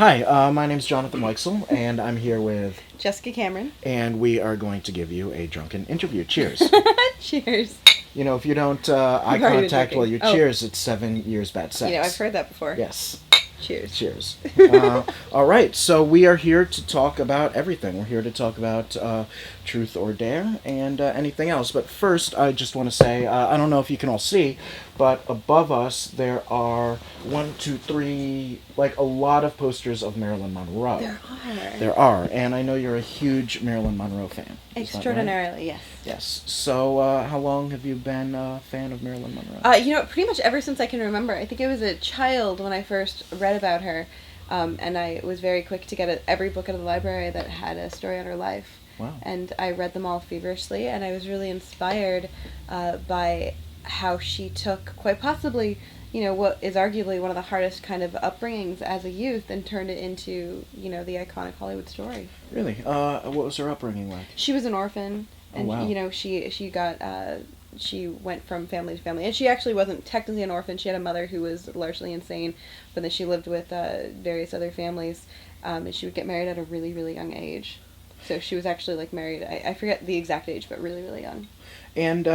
Hi, my name's Jonathan Weichsel, and I'm here with Jessica Cameron. and we are going to give you a drunken interview. Cheers. Cheers. You know, if you don't eye You've already been contact while you drinking. cheers, it's 7 years bad sex. I've heard that before. Yes. Cheers. Cheers. All right, so we are here to talk about everything. We're here to talk about truth or dare and anything else. But first, I just want to say, I don't know if you can all see, but above us there are 1, 2, 3, like a lot of posters of Marilyn Monroe. There are. There are, and I know you're a huge Marilyn Monroe fan. Is that right? Extraordinarily, yes. Yes. So, how long have you been a fan of Marilyn Monroe? Pretty much ever since I can remember. I think I was a child when I first read about her, and I was very quick to get every book out of the library that had a story on her life. Wow. And I read them all feverishly, and I was really inspired by how she took, quite possibly, what is arguably one of the hardest kind of upbringings as a youth and turned it into, the iconic Hollywood story. Really? What was her upbringing like? She was an orphan, and, oh, wow. she went from family to family. And she actually wasn't technically an orphan. She had a mother who was largely insane, but then she lived with various other families, and she would get married at a really, really young age. So she was actually, married, I forget the exact age, but really, really young. And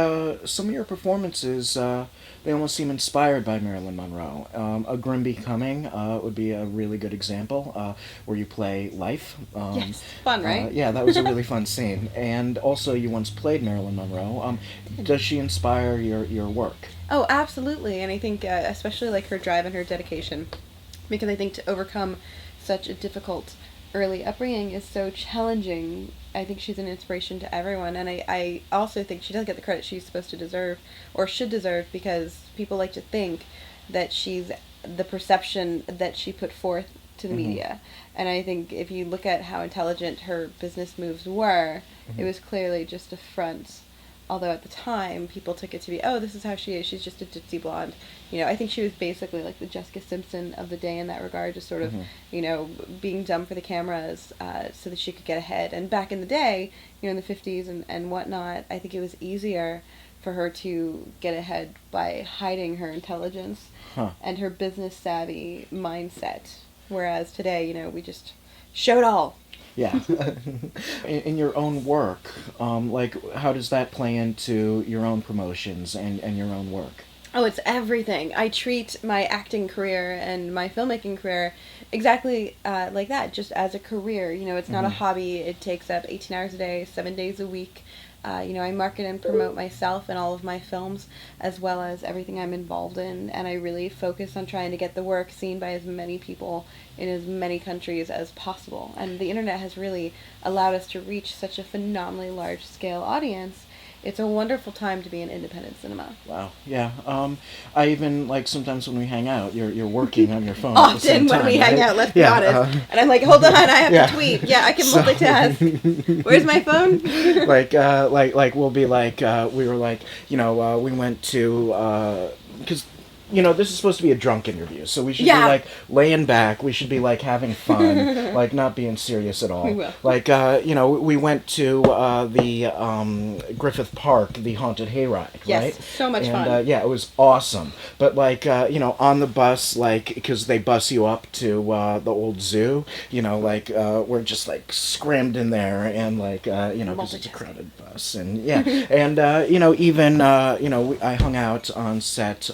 some of your performances, they almost seem inspired by Marilyn Monroe. A Grim Becoming would be a really good example, where you play Life. Yes, fun, right? Yeah, that was a really fun scene. And also, you once played Marilyn Monroe. Does she inspire your work? Oh, absolutely. And I think especially, her drive and her dedication, because I think to overcome such a difficult early upbringing is so challenging. I think she's an inspiration to everyone, and I also think she doesn't get the credit she's supposed to deserve, or should deserve, because people like to think that she's the perception that she put forth to the media. And I think if you look at how intelligent her business moves were, it was clearly just a front. Although at the time, people took it to be, oh, this is how she is, she's just a ditzy blonde. I think she was basically like the Jessica Simpson of the day in that regard, just sort of, being dumb for the cameras so that she could get ahead. And back in the day, in the 50s and whatnot, I think it was easier for her to get ahead by hiding her intelligence and her business savvy mindset. Whereas today, we just show it all. Yeah. In your own work, how does that play into your own promotions and your own work? Oh, it's everything. I treat my acting career and my filmmaking career exactly like that, just as a career. It's not a hobby. It takes up 18 hours a day, 7 days a week. I market and promote myself and all of my films, as well as everything I'm involved in, and I really focus on trying to get the work seen by as many people in as many countries as possible. And the internet has really allowed us to reach such a phenomenally large-scale audience. It's a wonderful time to be in independent cinema. Wow. Yeah. I even, sometimes when we hang out, you're working on your phone at the same Often time, when we hang right? out, let's be honest. And I'm like, hold on, I have to tweet. Yeah, I can multitask. Where's my phone? We'll be we were we went to, because this is supposed to be a drunk interview, so we should be laying back. We should be having fun, not being serious at all. We will. We went to the Griffith Park, the haunted hayride, right? Yes, so much fun. Yeah, it was awesome. But on the bus, because they bus you up to the old zoo, we're just scrammed in there, and because it's a crowded bus, and yeah, and I hung out on set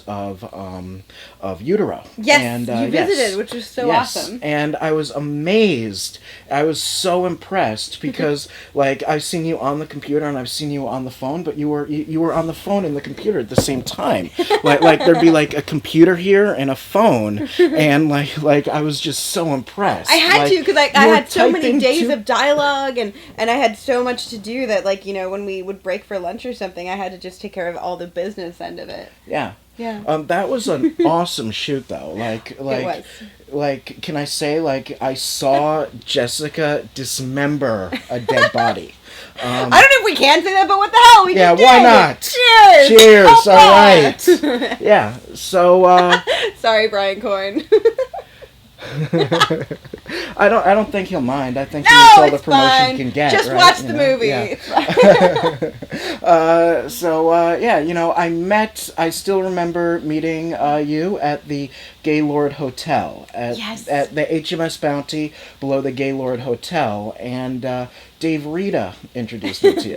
of Utero. Yes, and, you visited, which was so awesome. And I was amazed. I was so impressed because, I've seen you on the computer and I've seen you on the phone, but you were on the phone and the computer at the same time. There'd be a computer here and a phone, and I was just so impressed. I had to, because I had so many days of dialogue, and I had so much to do that, when we would break for lunch or something, I had to just take care of all the business end of it. Yeah. Yeah. That was an awesome shoot, though. It was. Can I say, I saw Jessica dismember a dead body. I don't know if we can say that, but what the hell? We just did. Why not? Cheers! Cheers! All right. Yeah, so, Sorry, Brian Corn. I don't think he'll mind. I think he No, needs all the it's promotion fine. he can get. Just right? watch You the know? movie. Yeah. It's fine. I still remember meeting you at the Gaylord Hotel Yes. at the HMS Bounty below the Gaylord Hotel, and Dave Rita introduced me to you.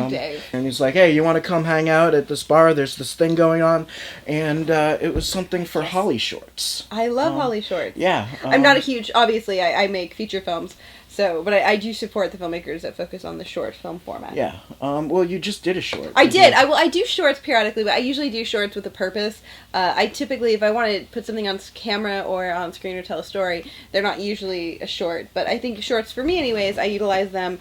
Dave. And he's like, "Hey, you want to come hang out at this bar? There's this thing going on," and it was something for Holly Shorts. I love Holly Shorts. Yeah, I'm not a huge, obviously, I make feature films, but I do support the filmmakers that focus on the short film format. Yeah. Well, you just did a short. I did. I do shorts periodically, but I usually do shorts with a purpose. I typically, if I want to put something on camera or on screen or tell a story, they're not usually a short. But I think shorts, for me anyways, I utilize them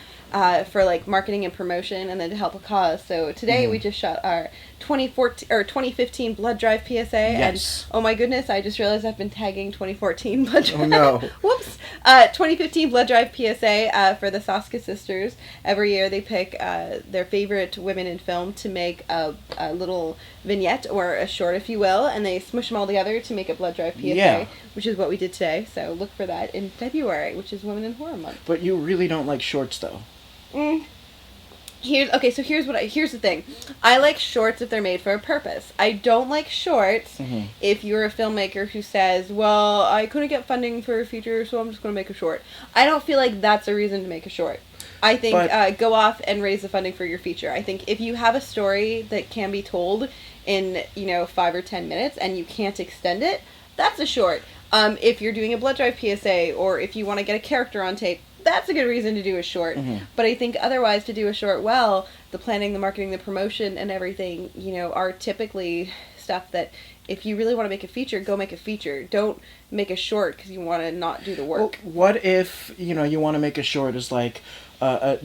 for like marketing and promotion, and then to help a cause. So today we just shot our 2015 blood drive PSA, Yes. and oh my goodness, I just realized I've been tagging 2014 blood drive. Oh no. Whoops. 2015 blood drive PSA for the Soska sisters. Every year they pick their favorite women in film to make a little vignette or a short, if you will, and they smush them all together to make a blood drive PSA, which is what we did today. So look for that in February, which is Women in Horror Month. But you really don't like shorts, though. Here's the thing. I like shorts if they're made for a purpose. I don't like shorts if you're a filmmaker who says, well, I couldn't get funding for a feature, so I'm just going to make a short. I don't feel like that's a reason to make a short. I think go off and raise the funding for your feature. I think if you have a story that can be told in 5 or 10 minutes and you can't extend it, that's a short. If you're doing a blood drive PSA or if you want to get a character on tape, that's a good reason to do a short. But I think otherwise, to do a short well, the planning, the marketing, the promotion, and everything, are typically stuff that if you really want to make a feature, go make a feature. Don't make a short because you want to not do the work. Well, what if, you want to make a short as like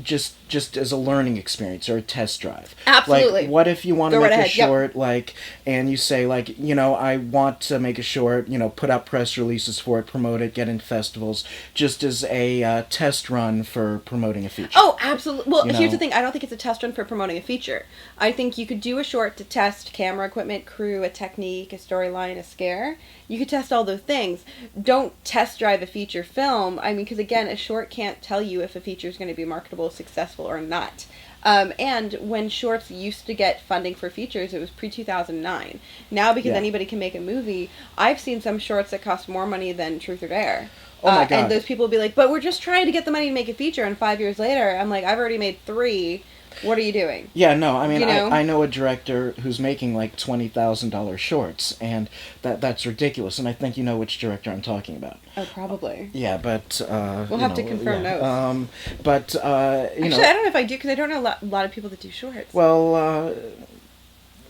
just as a learning experience or a test drive? Absolutely. Like, what if you want to Go make right a ahead. short, like, and you say, like, I want to make a short, put out press releases for it, promote it, get in festivals, just as a test run for promoting a feature. Oh, absolutely. Well, here's the thing. I don't think it's a test run for promoting a feature. I think you could do a short to test camera equipment, crew, a technique, a storyline, a scare. You could test all those things. Don't test drive a feature film. I mean, because again, a short can't tell you if a feature is going to be marketable, successful, or not. And when shorts used to get funding for features, it was pre-2009. Now, because anybody can make a movie, I've seen some shorts that cost more money than Truth or Dare. Oh my God. And those people will be like, but we're just trying to get the money to make a feature, and 5 years later, I'm like, I've already made 3. What are you doing? Yeah, no, I mean, I know a director who's making like $20,000 shorts, and that's ridiculous, and I think you know which director I'm talking about. Oh, probably. Yeah, but we'll have to confirm notes. But Actually, I don't know if I do, because I don't know a lot of people that do shorts. Well, oh,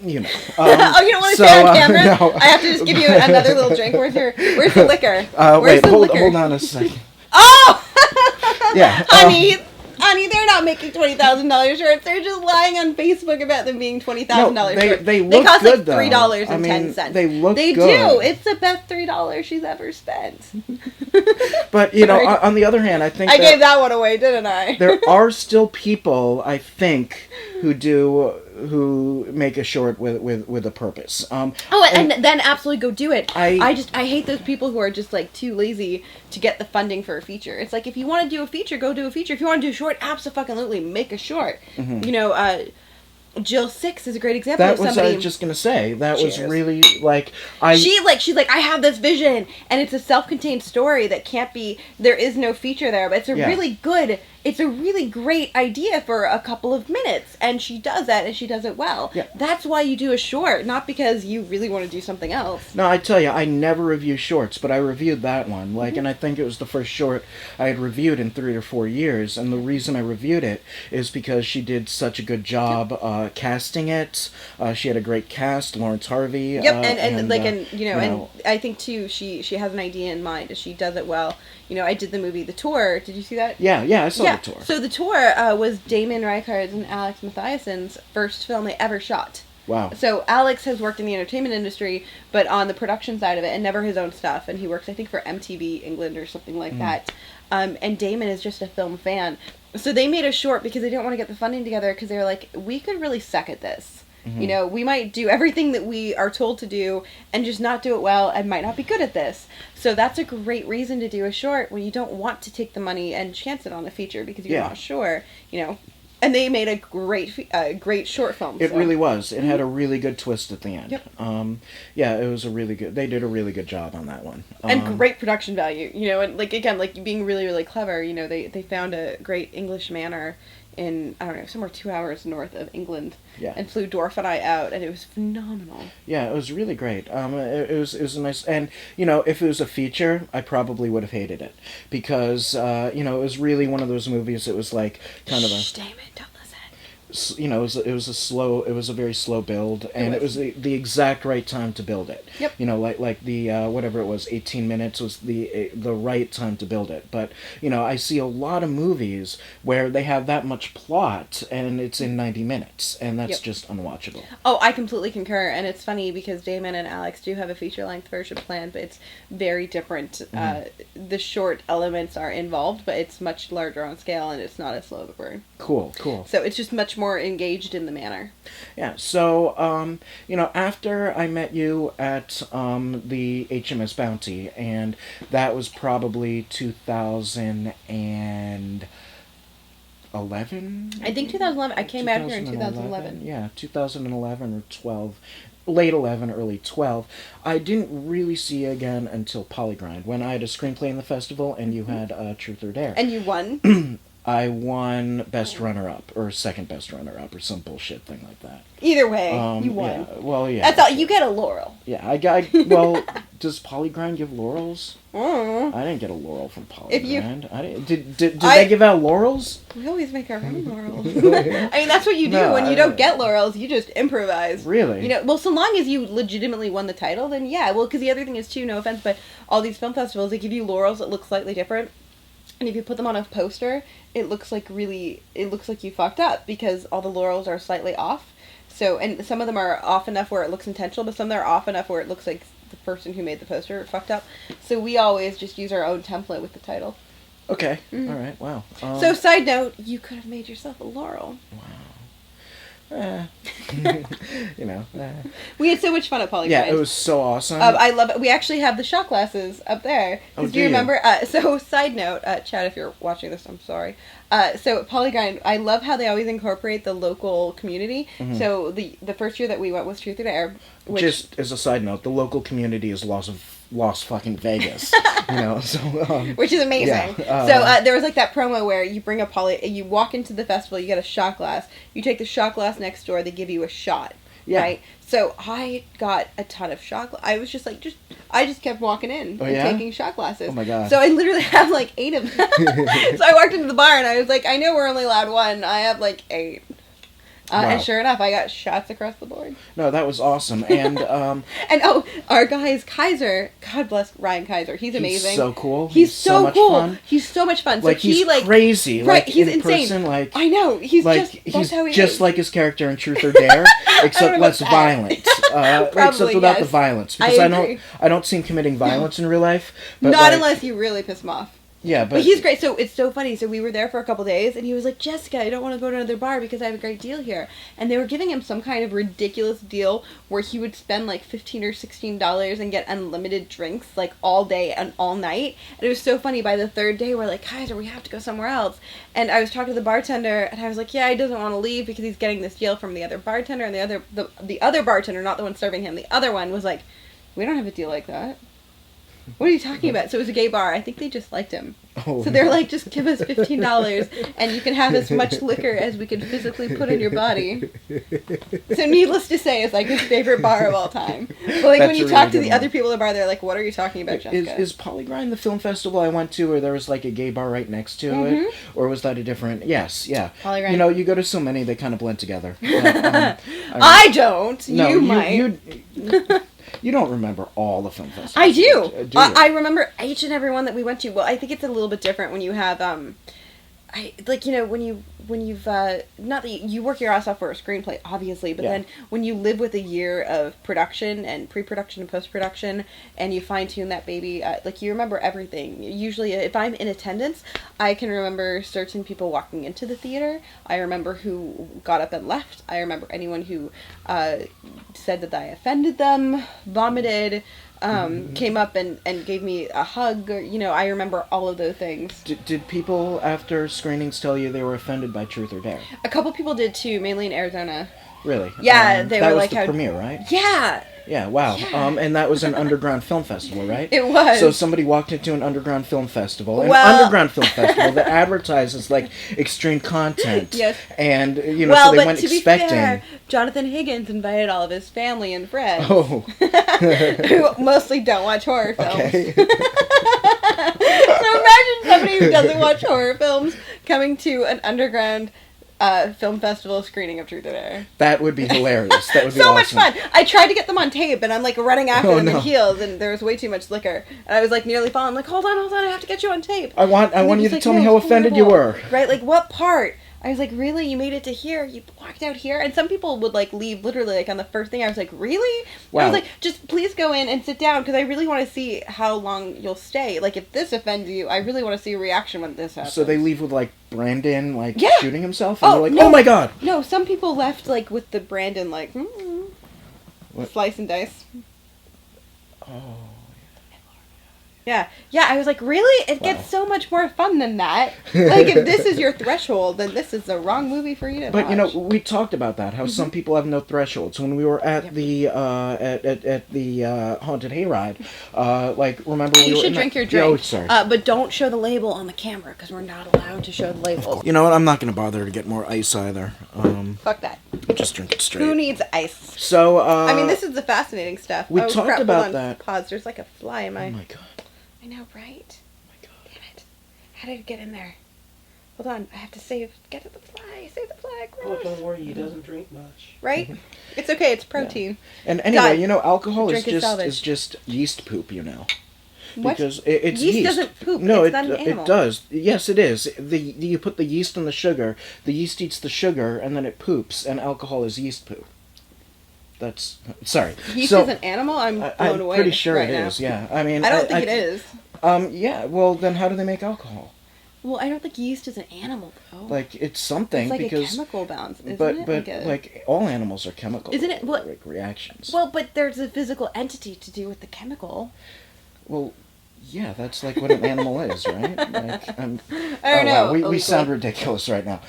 you don't want to say on camera? No. I have to just give you another little drink. Where's the liquor? Hold on a second. Oh! Yeah. Honey, they're not making $20,000 shorts. They're just lying on Facebook about them being $20,000 shorts. They look cost good, like $3.10. I mean, they look They good. do. It's the best $3 she's ever spent. But, on the other hand, I think I gave that one away, didn't I? there are still people, I think, who make a short with a purpose. And then absolutely go do it. I hate those people who are just like too lazy to get the funding for a feature. It's like, if you want to do a feature, go do a feature. If you want to do a short, absolutely make a short. Jill Six is a great example of somebody. I was just gonna say. That was really she's like, I have this vision, and it's a self-contained story that can't be. There is no feature there, but it's a really good. It's a really great idea for a couple of minutes, and she does that, and she does it well. Yeah. That's why you do a short, not because you really want to do something else. No, I tell you, I never review shorts, but I reviewed that one. And I think it was the first short I had reviewed in 3 or 4 years, and the reason I reviewed it is because she did such a good job casting it. She had a great cast, Lawrence Harvey. Yep, and I think too, she has an idea in mind, and she does it well. I did the movie The Tour. Did you see that? Yeah, I saw The Tour. So The Tour was Damon Reichardt and Alex Mathiassen's first film they ever shot. Wow. So Alex has worked in the entertainment industry, but on the production side of it, and never his own stuff. And he works, I think, for MTV England or something like that. And Damon is just a film fan. So they made a short because they didn't want to get the funding together, because they were like, we could really suck at this. You know, we might do everything that we are told to do and just not do it well and might not be good at this. So that's a great reason to do a short when you don't want to take the money and chance it on a feature because you're not sure, you know. And they made a great short film. It really was. It had a really good twist at the end. Yep. Yeah, it was a really good... They did a really good job on that one. And great production value, you know, and, like, again, like, being really, really clever, you know, they found a great English manor in, I don't know, somewhere 2 hours north of England. Yeah. And flew Dorf and I out, and it was phenomenal. Yeah, it was really great. It was a nice... And, you know, if it was a feature, I probably would have hated it. Because, you know, it was really one of those movies that was, like, kind of a... Damon, don't listen. You know, it was a very slow build, and it was the exact right time to build it. Yep. You know, like the whatever it was, 18 minutes was the right time to build it. But you know, I see a lot of movies where they have that much plot and it's in 90 minutes, and that's just unwatchable. Oh, I completely concur, and it's funny because Damon and Alex do have a feature-length version planned, but it's very different. The short elements are involved, but it's much larger on scale, and it's not as slow of a burn. Cool. So it's just much more engaged in the manner. Yeah, so, you know, after I met you at the HMS Bounty, and that was probably 2011? I think 2011. I came out here in 2011. Yeah, 2011 or 12. Late 11, early 12. I didn't really see you again until Polygrind, when I had a screenplay in the festival, and you had Truth or Dare. And you won? I won Best Runner-Up, or Second Best Runner-Up, or some bullshit thing like that. Either way, you won. Yeah, well, yeah. That's all. You get a laurel. Yeah, well, does Polygrind give laurels? I didn't get a laurel from Polygrind. Did they give out laurels? We always make our own laurels. I mean, that's what you do when you don't get laurels. You just improvise. Really? You know, well, so long as you legitimately won the title, then yeah. Well, because the other thing is, too, no offense, but all these film festivals, they give you laurels that look slightly different. And if you put them on a poster, it looks like you fucked up because all the laurels are slightly off. So, and some of them are off enough where it looks intentional, but some that are off enough where it looks like the person who made the poster fucked up. So we always just use our own template with the title. Okay. All right. Wow. So, side note, you could have made yourself a laurel. Wow. You know. We had so much fun at Polygrind. Yeah, it was so awesome. I love it. We actually have the shot glasses up there. Oh, do you remember? So, side note, Chad, if you're watching this, I'm sorry. So, at Polygrind, I love how they always incorporate the local community. Mm-hmm. So, the first year that we went was Truth or Dare. Just as a side note, the local community is Las fucking Vegas, you know, so... which is amazing. Yeah, so, there was, like, that promo where you bring you walk into the festival, you get a shot glass, you take the shot glass next door, they give you a shot, right? So, I got a ton of shot glasses. I was just, like, I just kept walking in and taking shot glasses. Oh, my God. So, I literally have, like, 8 of them. So, I walked into the bar, and I was like, I know we're only allowed 1. I have, like, 8. Wow. And sure enough, I got shots across the board. No, that was awesome. And our guy is Kaiser. God bless Ryan Kaiser. He's amazing. He's so cool. He's so much cool. Fun. He's so much fun. Like, so he's crazy. Right, like, he's in insane. Person, like, I know. He's he's how he just is. like his character in Truth or Dare, except less violent. Except without the violence. Because I don't see him committing violence in real life. But not unless you really piss him off. Yeah, but he's great. So it's so funny. So we were there for a couple days, and he was like, Jessica, I don't want to go to another bar because I have a great deal here. And they were giving him some kind of ridiculous deal where he would spend like $15 or $16 and get unlimited drinks like all day and all night. And it was so funny. By the third day, we're like, Kaiser, we have to go somewhere else. And I was talking to the bartender, and I was like, yeah, he doesn't want to leave because he's getting this deal from the other bartender. And the other bartender, not the one serving him, the other one was like, we don't have a deal like that. What are you talking about? So it was a gay bar. I think they just liked him. So they're like, just give us $15 and you can have as much liquor as we can physically put in your body. So needless to say, it's like his favorite bar of all time. But like when you talk to the other people at the bar, they're like, what are you talking about, Jessica? Is Polygrind the film festival I went to where there was like a gay bar right next to it? Or was that a different... Yes, yeah. Polygrind. You know, you go to so many, they kind of blend together. I don't. No, you might. You don't remember all the film festivals. I do. I remember each and every one that we went to. Well, I think it's a little bit different when you have, when when you've not that you work your ass off for a screenplay, obviously, but Yeah. then when you live with a year of production and pre-production and post-production, and you fine-tune that baby, like you remember everything. Usually, if I'm in attendance, I can remember certain people walking into the theater. I remember who got up and left. I remember anyone who said that I offended them, vomited. Came up and gave me a hug, or, I remember all of those things. Did people after screenings tell you they were offended by Truth or Dare? A couple people did too, mainly in Arizona. Really? Yeah, they that were was like, the how... premiere, right? Yeah! Yeah, wow. Yeah. And that was an underground film festival, right? It was. So somebody walked into an underground film festival, underground film festival that advertises like extreme content. Yes. And so they went to be expecting. fair, Jonathan Higgins invited all of his family and friends. Oh. Who mostly don't watch horror films. Okay. So imagine somebody who doesn't watch horror films coming to an underground film festival screening of Truth or Dare. That would be hilarious. That would be so awesome. much fun. I tried to get them on tape, and I'm like running after them no. in heels, and there was way too much liquor. And I was like nearly falling. I'm like, hold on, I have to get you on tape. I want you to tell me how it's offended you horrible. were. Right? Like, what part? I was like, really? You made it to here? You walked out here? And some people would, like, leave literally, like, on the first thing. I was like, really? Wow. I was like, just please go in and sit down, because I really want to see how long you'll stay. Like, if this offends you, I really want to see a reaction when this happens. So they leave with, like, Brandon, like, Yeah. shooting himself? And they're like, no. oh my god! No, some people left, like, with the Brandon, like, slice and dice. Oh. Yeah, I was like, really? It gets so much more fun than that. Like, if this is your threshold, then this is the wrong movie for you to watch. But we talked about that. How some people have no thresholds. When we were at the at the haunted hayride, like remember we you were should in drink that... your drink. Oh, sorry. But don't show the label on the camera, because we're not allowed to show the label. You know what? I'm not gonna bother to get more ice either. Fuck that. Just drink it straight. Who needs ice? So I mean, this is the fascinating stuff. we talked crap, about hold on. that. Pause. There's like a fly in my. Oh my god. I know, right? Oh my god. Damn it! How did it get in there? Hold on, I have to save. Get to the fly. Save the fly. Oh, Gross. don't worry, he doesn't drink much. Right? It's okay. It's protein. And anyway, God. alcohol is Drink is salvage. just yeast poop. What? Because it's Yeast doesn't poop. No, It's not an animal. it does. Yes, it is. You put the yeast in the sugar. The yeast eats the sugar, and then it poops. And alcohol is yeast poop. That's sorry. Yeast so, is an animal. I'm blown I'm away. pretty sure right it now. is. Yeah, I mean, I don't think it is. Yeah. Well, then how do they make alcohol? Well, I don't think yeast is an animal though. Like it's something it's like because. a chemical balance, isn't but it? like all animals are chemical. Isn't it? Well, like reactions. Well, but there's a physical entity to do with the chemical. Well, yeah, that's like what an animal is, right? Like, I don't wow, know. we sound ridiculous right now.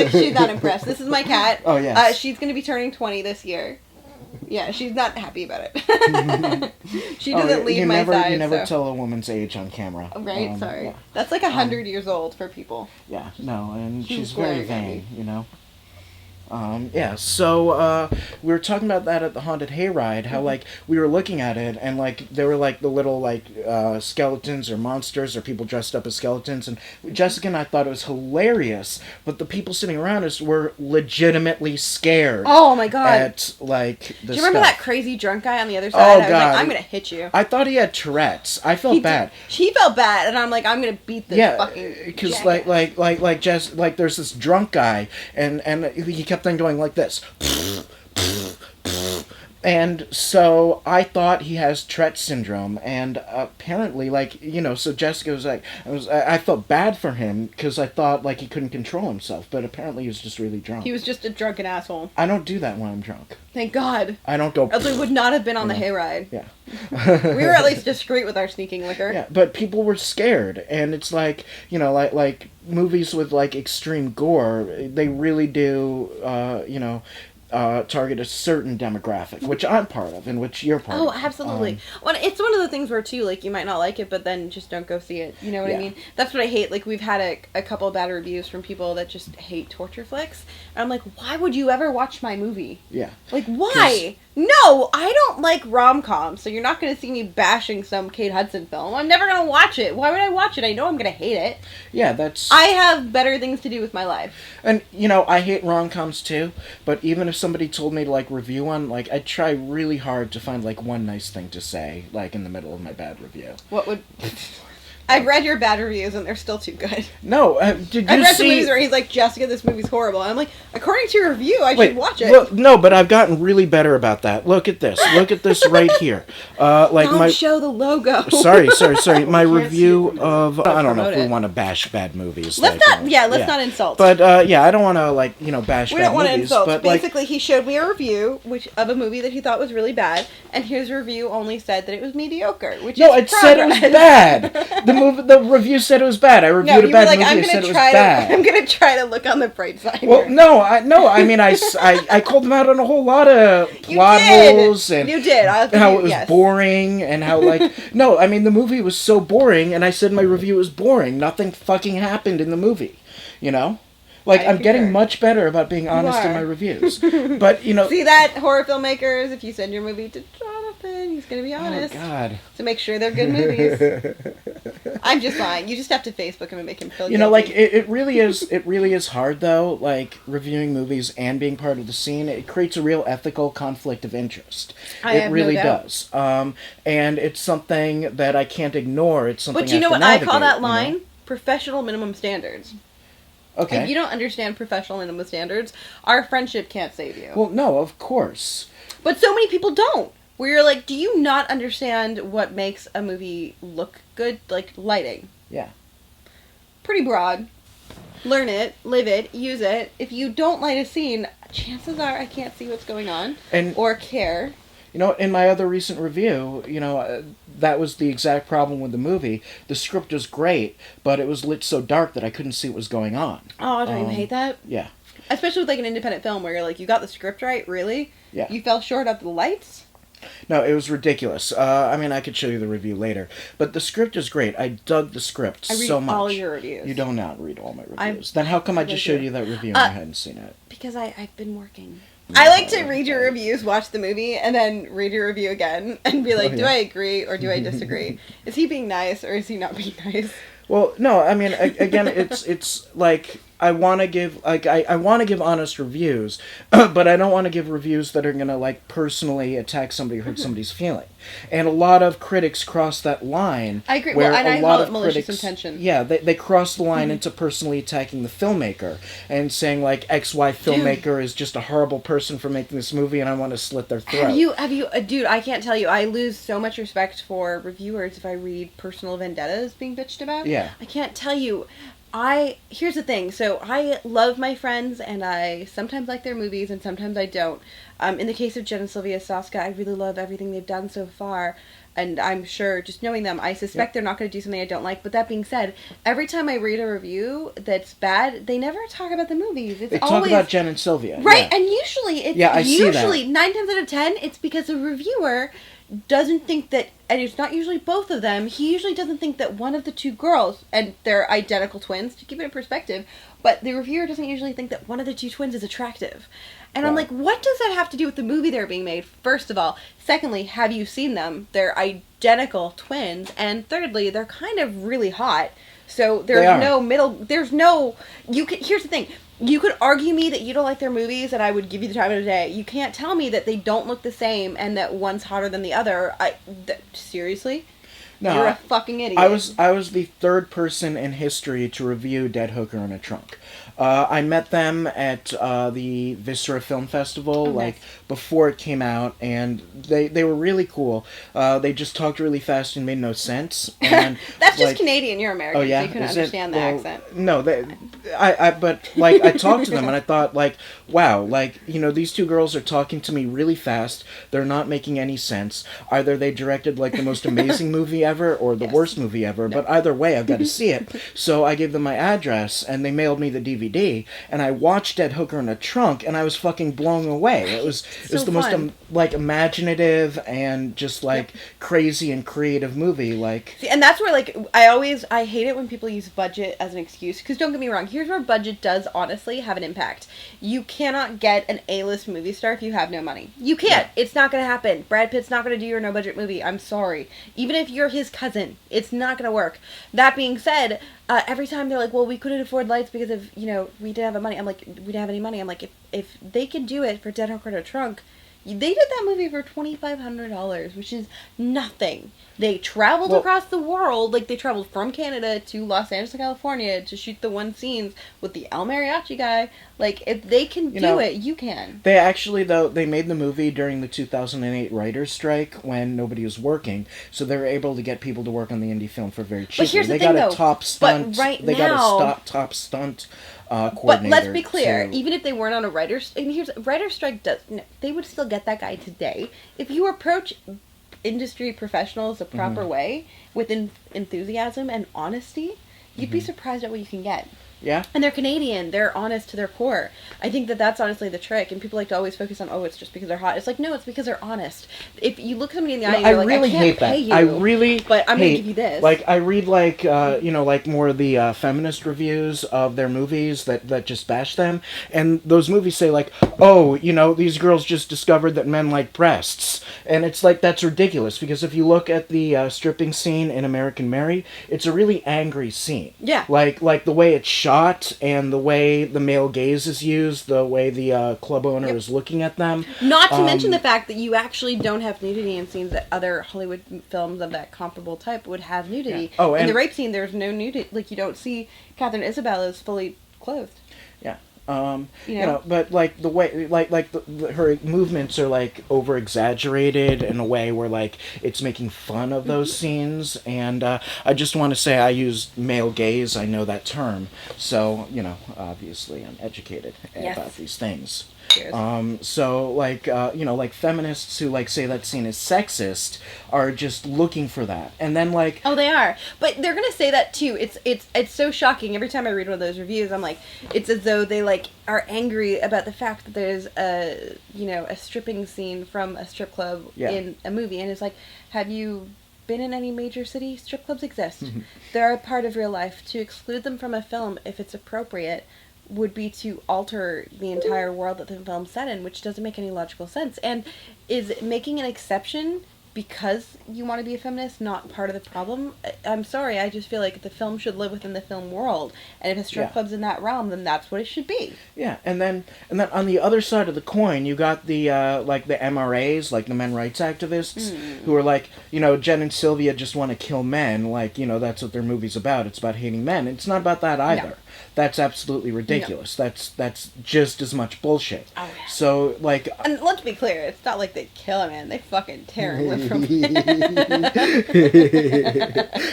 she's not impressed. This is my cat. Oh, yes. She's going to be turning 20 this year. Yeah, she's not happy about it. She doesn't leave my side. You never so. tell a woman's age on camera. Right, sorry. Yeah. That's like 100 years old for people. Yeah, no, and She's she's very glaring at me. vain, you know. Yeah, so we were talking about that at the haunted hayride. How like we were looking at it, and like there were like the little like skeletons or monsters or people dressed up as skeletons, and Jessica and I thought it was hilarious, but the people sitting around us were legitimately scared. Oh my god! At like the Do you remember stuff. that crazy drunk guy on the other side? Oh, I was God. like, I'm gonna hit you. I thought he had Tourette's. I felt bad. She felt bad, and I'm like, I'm gonna beat this fucking. Because jackass. like there's this drunk guy, and he kept on going like this. And so I thought he has Tourette syndrome, and apparently, like, so Jessica was like, I felt bad for him because I thought like he couldn't control himself, but apparently he was just really drunk. He was just a drunken asshole. I don't do that when I'm drunk. Thank God. I don't go. Else we would not have been on the hayride. Yeah. We were at least discreet with our sneaking liquor. Yeah, but people were scared, and it's like, like movies with like extreme gore, they really do, target a certain demographic, which I'm part of, and which you're part of. Oh, absolutely. Well, it's one of the things where, too, like, you might not like it, but then just don't go see it. You know what I mean? That's what I hate. Like, we've had a couple of bad reviews from people that just hate torture flicks. And I'm like, why would you ever watch my movie? Yeah. Like, why? No, I don't like rom-coms, so you're not going to see me bashing some Kate Hudson film. I'm never going to watch it. Why would I watch it? I know I'm going to hate it. Yeah, that's... I have better things to do with my life. And, I hate rom-coms too, but even if somebody told me to, like, review one, like, I'd try really hard to find, like, one nice thing to say, like, in the middle of my bad review. What would... I've read your bad reviews, and they're still too good. No, did you I've read some see... movies where he's like, Jessica, this movie's horrible. And I'm like, according to your review, I should watch it. Look, no, but I've gotten really better about that. Look at this. Look at this right here. Don't show the logo. Sorry. My review of... I don't know if we want to bash bad movies. Let's not insult. But, I don't want to, bash bad movies. We don't want to insult. But, basically, he showed me a review of a movie that he thought was really bad, and his review only said that it was mediocre, which is progress. Said it was bad. The review said it was bad. I reviewed a bad movie and said it was bad. I'm gonna try to look on the bright side. Well, I mean, I called them out on a whole lot of plot holes and you did. How it was boring and how no, I mean the movie was so boring, and I said my review was boring. Nothing fucking happened in the movie, I'm getting much better about being honest in my reviews. But, See that, horror filmmakers? If you send your movie to Jonathan, he's going to be honest. Oh, God. So make sure they're good movies. I'm just lying. You just have to Facebook him and make him feel guilty. It really is hard, though, reviewing movies and being part of the scene. It creates a real ethical conflict of interest. It really does. And it's something that I can't ignore. It's something But you know what I call that line? Professional minimum standards. Okay. If you don't understand professional minimum standards, our friendship can't save you. Well, no, of course. But so many people don't. Where you're like, do you not understand what makes a movie look good? Like, lighting. Yeah. Pretty broad. Learn it, live it, use it. If you don't light a scene, chances are I can't see what's going on. Or care. In my other recent review, that was the exact problem with the movie. The script was great, but it was lit so dark that I couldn't see what was going on. Oh, don't you hate that? Yeah. Especially with an independent film where you're like, you got the script right, really? Yeah. You fell short of the lights? No, it was ridiculous. I could show you the review later. But the script is great. I dug the script so much. I read all your reviews. You do not read all my reviews. Then how come I just showed you that review and I hadn't seen it? Because I've been working. I like to read your reviews, watch the movie, and then read your review again and be like, do I agree or do I disagree? Is he being nice or is he not being nice? Well, no, I mean, again, it's like I want to give I want to give honest reviews, but I don't want to give reviews that are gonna personally attack somebody or hurt somebody's feeling. And a lot of critics cross that line. I agree. Where and I call it malicious critics, intention. Yeah, they cross the line into personally attacking the filmmaker and saying XY filmmaker is just a horrible person for making this movie, and I want to slit their throat. Have you, dude? I can't tell you. I lose so much respect for reviewers if I read personal vendettas being bitched about. Yeah. I can't tell you. Here's the thing. So I love my friends, and I sometimes like their movies, and sometimes I don't. In the case of Jen and Sylvia Soska, I really love everything they've done so far, and I'm sure, just knowing them, I suspect they're not going to do something I don't like. But that being said, every time I read a review that's bad, they never talk about the movies. They talk about Jen and Sylvia, right? Yeah. And usually, I see that. 9 times out of 10, it's because a reviewer doesn't think that, and it's not usually both of them, he usually doesn't think that one of the two girls, and they're identical twins, to keep it in perspective, but the reviewer doesn't usually think that one of the two twins is attractive. And I'm like, what does that have to do with the movie they're being made, first of all? Secondly, have you seen them? They're identical twins. And thirdly, they're kind of really hot. So there's no middle, here's the thing. You could argue me that you don't like their movies, and I would give you the time of the day. You can't tell me that they don't look the same and that one's hotter than the other. Seriously? No, you're a fucking idiot. I was the third person in history to review Dead Hooker in a Trunk. I met them at the Viscera Film Festival, before it came out, and they were really cool. They just talked really fast and made no sense. And that's just Canadian. You're American, so you couldn't understand the accent. No, I talked to them and I thought, wow, these two girls are talking to me really fast. They're not making any sense. Either they directed the most amazing movie ever or the worst movie ever, but either way, I've got to see it. So I gave them my address, and they mailed me the DVD, and I watched Dead Hooker in a Trunk, and I was fucking blown away. It was the most imaginative and just crazy and creative movie. See, and that's where I hate it when people use budget as an excuse, because don't get me wrong, here's where budget does honestly have an impact. You cannot get an A-list movie star if you have no money. You can't. Yeah. It's not going to happen. Brad Pitt's not going to do your no-budget movie. I'm sorry. Even if you're his cousin, it's not going to work. That being said, every time they're like, well, we couldn't afford lights because of, we didn't have money. I'm like, we didn't have any money. I'm like, if they can do it for Dead Hooker in a Trunk, They did that movie for $2,500, which is nothing. They traveled across the world, like they traveled from Canada to Los Angeles, California to shoot the one scenes with the El Mariachi guy. Like, if they can do it, you can. They actually, though, they made the movie during the 2008 writer's strike when nobody was working, so they were able to get people to work on the indie film for very cheap. But here's the thing, got though. a top stunt. They got a top stunt coordinator. But let's be clear, even if they weren't on a writer's... And here's... Writer's strike does... No, they would still get that guy today. If you approach industry professionals the proper way, with enthusiasm and honesty, you'd be surprised at what you can get. Yeah. And they're Canadian. They're honest to their core. I think that that's honestly the trick. And people like to always focus on, oh, it's just because they're hot. It's like, no, it's because they're honest. If you look somebody in the eye and you're like, I can't pay you. I really but I'm going to give you this. Like, I read, like, like more of the feminist reviews of their movies that just bash them. And those movies say, like, oh, these girls just discovered that men like breasts. And it's like, that's ridiculous. Because if you look at the stripping scene in American Mary, it's a really angry scene. Yeah. Like the way it's shot and the way the male gaze is used, the way the club owner is looking at them. Not to mention the fact that you actually don't have nudity in scenes that other Hollywood films of that comparable type would have nudity. Yeah. Oh, in the rape scene, there's no nudity. Like, you don't see Catherine Isabella's fully clothed. Yeah. But like the way, her movements are like over exaggerated in a way where like it's making fun of those scenes, and I just want to say I use male gaze. I know that term, so obviously I'm educated about these things. So like like feminists who like say that scene is sexist are just looking for that, and then like they are, but they're gonna say that too. It's so shocking every time I read one of those reviews. I'm like, it's as though they like are angry about the fact that there's a stripping scene from a strip club in a movie, and it's like, have you been in any major city? Strip clubs exist. They're a part of real life. To exclude them from a film, if it's appropriate, would be to alter the entire world that the film's set in, which doesn't make any logical sense. And is making an exception because you want to be a feminist not part of the problem? I'm sorry, I just feel like the film should live within the film world, and if a strip club's in that realm, then that's what it should be. Yeah, and then on the other side of the coin, you got the like the MRAs, like the men rights activists, who are like, Jen and Sylvia just want to kill men, like that's what their movie's about. It's about hating men. It's not about that either. No. That's absolutely ridiculous. No. That's just as much bullshit. Oh, yeah. So like, and let's be clear, it's not like they kill a man; they fucking tear him from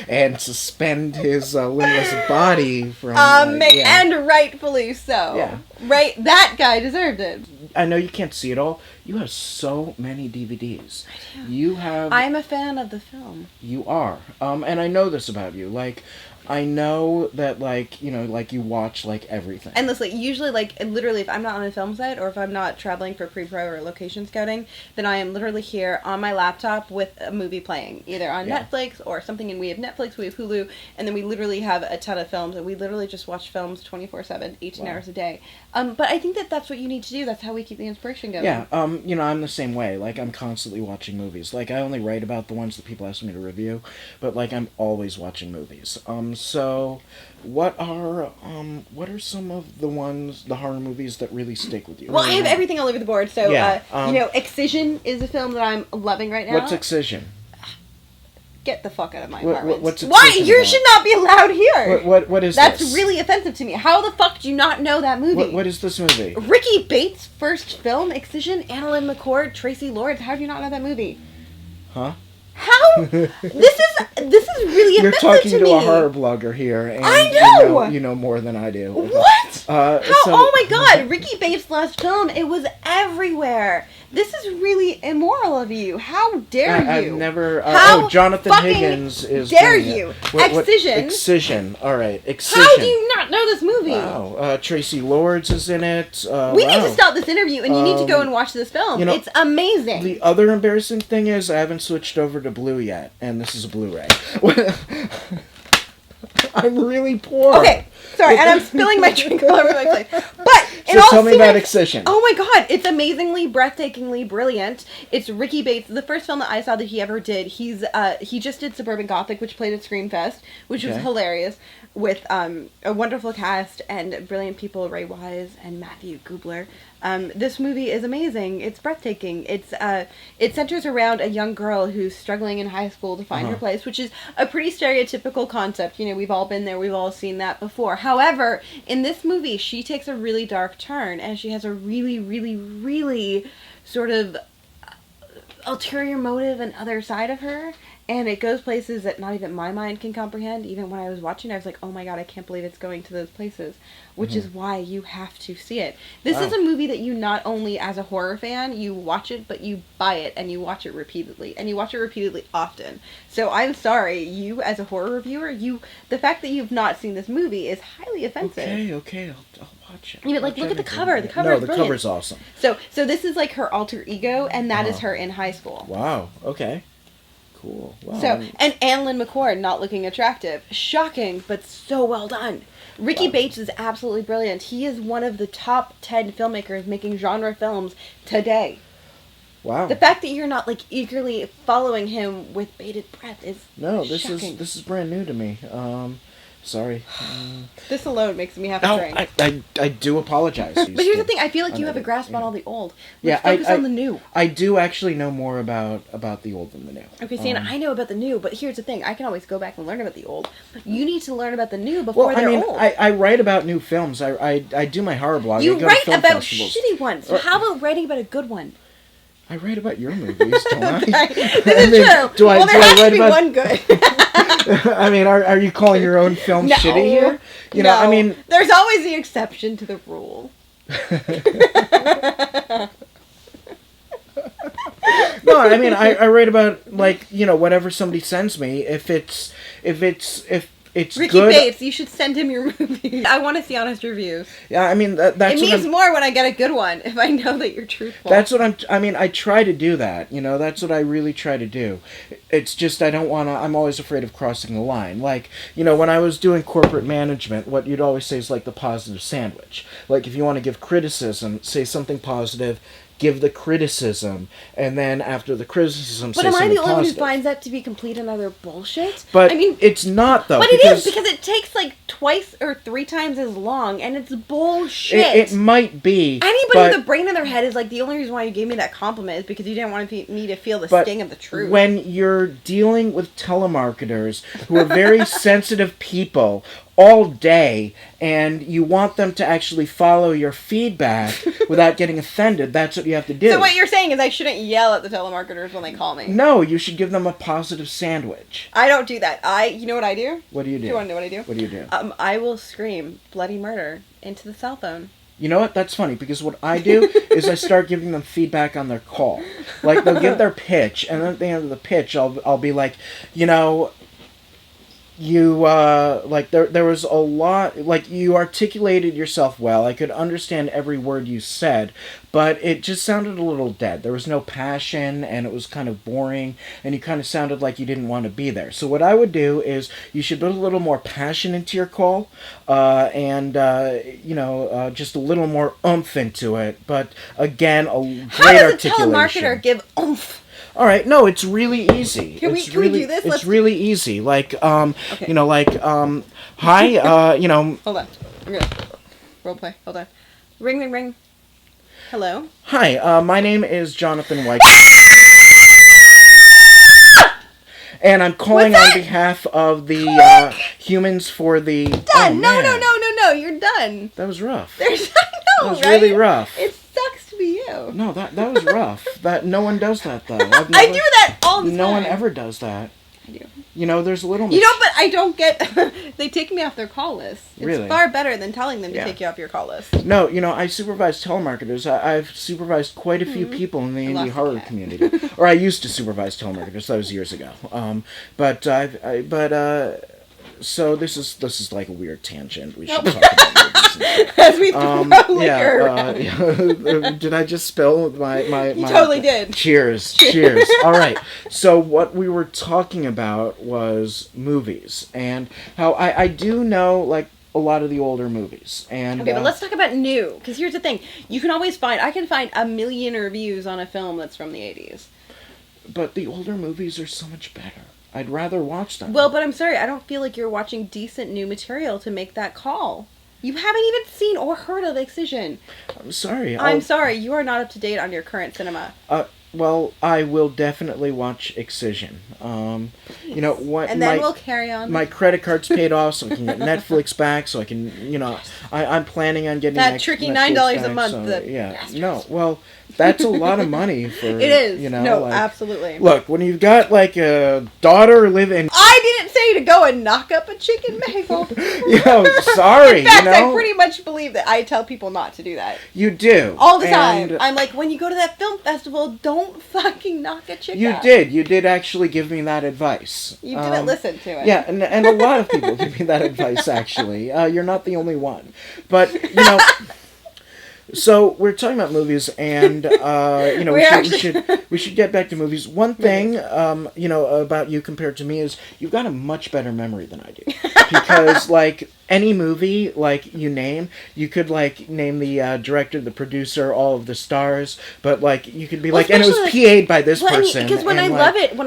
and suspend his limbless body from. And rightfully so. Yeah. Right, that guy deserved it. I know you can't see it all. You have so many DVDs. I do. You have. I'm a fan of the film. You are, and I know this about you. Like, I know that, like, like you watch, like, everything. And listen, usually, like, literally, if I'm not on a film set or if I'm not traveling for pre-pro or location scouting, then I am literally here on my laptop with a movie playing, either on Netflix or something, and we have Netflix, we have Hulu, and then we literally have a ton of films, and we literally just watch films 24/7, 18 hours a day. But I think that that's what you need to do. That's how we keep the inspiration going. Yeah, I'm the same way. Like, I'm constantly watching movies. Like, I only write about the ones that people ask me to review, but, like, I'm always watching movies. So, what are some of the horror movies that really stick with you? Well, I have everything all over the board. So, Excision is a film that I'm loving right now. What's Excision? Get the fuck out of my apartment. What's Why? You should not be allowed here. What is That's this? really offensive to me. How the fuck do you not know that movie? What is this movie? Ricky Bates' first film, Excision, Annalyn McCord, Tracy Lords. How do you not know that movie? Huh? How? This is really You're offensive talking to to me. a horror blogger here, and I know! You know more than I do. What? Oh my god, Ricky Bates' last film, it was everywhere. This is really immoral of you. How dare you? I've never... How Jonathan Higgins is... dare you? Excision. Excision. All right, Excision. How do you not know this movie? Wow. Tracy Lords is in it. We need to stop this interview, and you need to go and watch this film. It's amazing. The other embarrassing thing is I haven't switched over to Blue yet, and this is a Blu-ray. I'm really poor. Okay, Sorry, and I'm spilling my drink all over my place. But So tell me about Excision. Oh my god, it's amazingly, breathtakingly brilliant. It's Ricky Bates. The first film that I saw that he ever did. He just did Suburban Gothic, which played at Screamfest, which was hilarious, with a wonderful cast and brilliant people, Ray Wise and Matthew Gubler. This movie is amazing. It's breathtaking. It centers around a young girl who's struggling in high school to find her place, which is a pretty stereotypical concept. You know, we've all been there. We've all seen that before. However, in this movie, she takes a really dark turn, and she has a really, really, really sort of ulterior motive and other side of her. And it goes places that not even my mind can comprehend. Even when I was watching, I was like, oh my god, I can't believe it's going to those places. Which is why you have to see it. This is a movie that you not only, as a horror fan, you watch it, but you buy it and you watch it repeatedly. And you watch it repeatedly often. So I'm sorry, you as a horror reviewer, the fact that you've not seen this movie is highly offensive. Okay, I'll watch it. I mean, like, look at the cover. The cover is brilliant. The cover's awesome. So this is like her alter ego, and that is her in high school. Wow, okay. Cool. Wow. So, and Annalyn McCord not looking attractive. Shocking, but so well done. Ricky Bates is absolutely brilliant. He is one of the top 10 filmmakers making genre films today. Wow. The fact that you're not, like, eagerly following him with bated breath is shocking. This is brand new to me. Sorry. This alone makes me have to drink. I do apologize. But here's the thing, I feel like you have a grasp on all the old. Let's focus on the new. I do actually know more about the old than the new. Okay, see, and I know about the new, but here's the thing, I can always go back and learn about the old. You need to learn about the new before they're old. I write about new films. I do my horror blog. You write about festivals. shitty ones. So how about writing about a good one? I write about your movies, don't I? This is true. Do I has write to be about one good. I mean, are you calling your own film shitty here? You know, I mean, there's always the exception to the rule. No, I mean, I write about, like, you know, whatever somebody sends me. If it's Ricky good. Bates, you should send him your movie. I want to see honest reviews. Yeah, I mean, that's it means more when I get a good one, if I know that you're truthful. That's what I try to do that, you know, that's what I really try to do. It's just, I'm always afraid of crossing the line. Like, you know, when I was doing corporate management, what you'd always say is, like, the positive sandwich. Like, if you want to give criticism, say something positive, give the criticism, and then after the criticism, say something positive. But am I the only one who finds that to be complete and utter bullshit? But I mean, it's not, though. But it is, because it takes like twice or three times as long, and it's bullshit. It might be. Anybody with a brain in their head is like, the only reason why you gave me that compliment is because you didn't want me to feel the sting of the truth. When you're dealing with telemarketers who are very sensitive people all day, and you want them to actually follow your feedback without getting offended, that's what you have to do. So what you're saying is I shouldn't yell at the telemarketers when they call me? No, you should give them a positive sandwich. I don't do that. You know what I do? What do you do? Do you want to know what I do? What do you do? I will scream bloody murder into the cell phone. You know what? That's funny, because what I do is I start giving them feedback on their call. Like, they'll give their pitch, and then at the end of the pitch, I'll be like, you know, like, there was a lot, like, you articulated yourself well. I could understand every word you said, but it just sounded a little dead. There was no passion, and it was kind of boring, and you kind of sounded like you didn't want to be there. So what I would do is, you should put a little more passion into your call, and just a little more oomph into it. But, again, a great articulation. How does a telemarketer give oomph? All right, no, it's really easy. Can we do this? It's really easy. Like, okay. You know, like, hi, you know. Hold on. I'm gonna role play. Hold on. Ring, ring, ring. Hello. Hi, my name is Jonathan Weichsel. And I'm calling on behalf of the Humans for the... Done! Oh, no, you're done. That was rough. I know, that was really rough. It sucks to be you. No, that was rough. No one does that, though. I do that all the time. No one ever does that. I do. You know, there's a little... You know, but I don't get... They take me off their call list. It's really? Far better than telling them to take you off your call list. No, you know, I supervise telemarketers. I've supervised quite a few people in the indie horror community. Or I used to supervise telemarketers. That was years ago. So this is like a weird tangent. We should talk about movies. As we throw liquor around. Did I just spill my You totally did. Cheers. All right. So what we were talking about was movies, and how I do know, like, a lot of the older movies. And Okay, but let's talk about new, because here's the thing. You can always I can find a million reviews on a film that's from the 80s. But the older movies are so much better. I'd rather watch them. Well, but I'm sorry, I don't feel like you're watching decent new material to make that call. You haven't even seen or heard of Excision. I'm sorry. I'm sorry, you are not up to date on your current cinema. Well, I will definitely watch Excision. You know what? And then we'll carry on. My credit card's paid off, so I can get Netflix back. So I can, you know, I'm planning on getting that tricky Netflix $9 a back, month. So, yeah, no, well, that's a lot of money for. It is. You know, no, like, absolutely. Look, when you've got like a daughter living. I didn't say to go and knock up a chicken bagel. You know, sorry. In fact, you know? I pretty much believe that I tell people not to do that. You do all the time. I'm like, when you go to that film festival, don't fucking knock a chicken. You did actually give me that advice. You didn't listen to it. Yeah, and a lot of people give me that advice, actually. You're not the only one. But, you know, so we're talking about movies, and, you know, we should get back to movies. One thing, you know, about you compared to me is you've got a much better memory than I do. Because, like, any movie, like, you name, you could, like, name the director, the producer, all of the stars, but, like, you could be like, and it was PA'd by this person. Because when I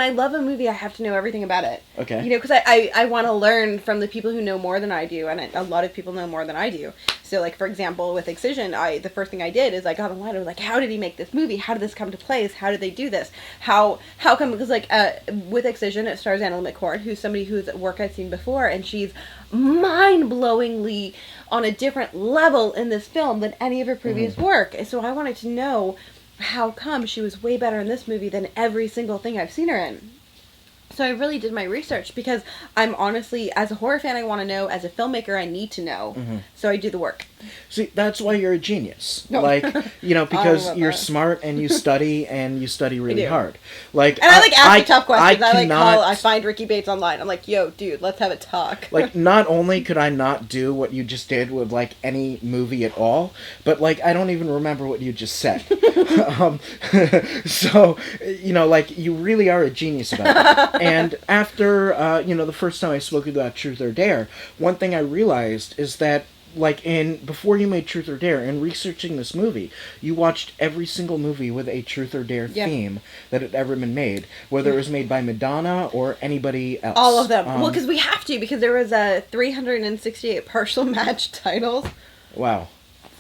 love a movie, I have to know everything about it. Okay. You know, because I want to learn from the people who know more than I do, and a lot of people know more than I do. So, like, for example, with Excision, the first thing I did is I got online, I was like, how did he make this movie? How did this come to place? How did they do this? How come, because, like, with Excision, it stars Anna McCord, who's somebody whose work I've seen before, and she's mind-blowingly on a different level in this film than any of her previous work. So I wanted to know how come she was way better in this movie than every single thing I've seen her in. So I really did my research because I'm honestly, as a horror fan, I want to know. As a filmmaker, I need to know. So I do the work. See, that's why you're a genius. No. Like, you know, because you're that. smart and you study really hard. Like, and I like asking tough questions. I I find Ricky Bates online. I'm like, yo, dude, let's have a talk. Like, not only could I not do what you just did with, like, any movie at all, but, like, I don't even remember what you just said. So, you know, like, you really are a genius about it. And after, you know, the first time I spoke about Truth or Dare, one thing I realized is that, like, before you made Truth or Dare, in researching this movie, you watched every single movie with a Truth or Dare theme that had ever been made, whether it was made by Madonna or anybody else. All of them. Well, because we have to, because there was 368 partial match titles. Wow.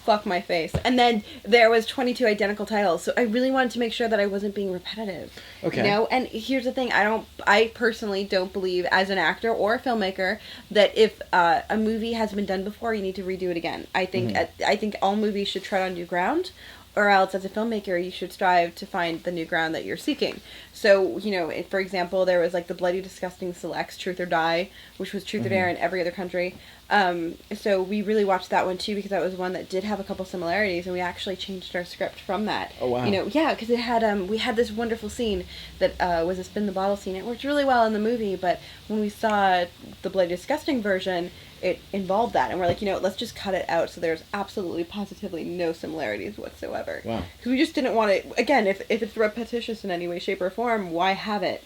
Fuck my face. And then there was 22 identical titles, so I really wanted to make sure that I wasn't being repetitive. Okay. You know, and here's the thing, I personally don't believe, as an actor or a filmmaker, that if a movie has been done before, you need to redo it again. I think all movies should tread on new ground, or else as a filmmaker, you should strive to find the new ground that you're seeking. So, you know, for example, there was like the Bloody Disgusting Selects Truth or Die, which was Truth or Dare in every other country. So we really watched that one too, because that was one that did have a couple similarities, and we actually changed our script from that. Oh, wow. You know, yeah, because it had, we had this wonderful scene that was a spin the bottle scene. It worked really well in the movie, but when we saw the Bloody Disgusting version, it involved that, and we're like, you know, let's just cut it out so there's absolutely, positively no similarities whatsoever. Wow. Because we just didn't want it, again, if it's repetitious in any way, shape, or form, why have it?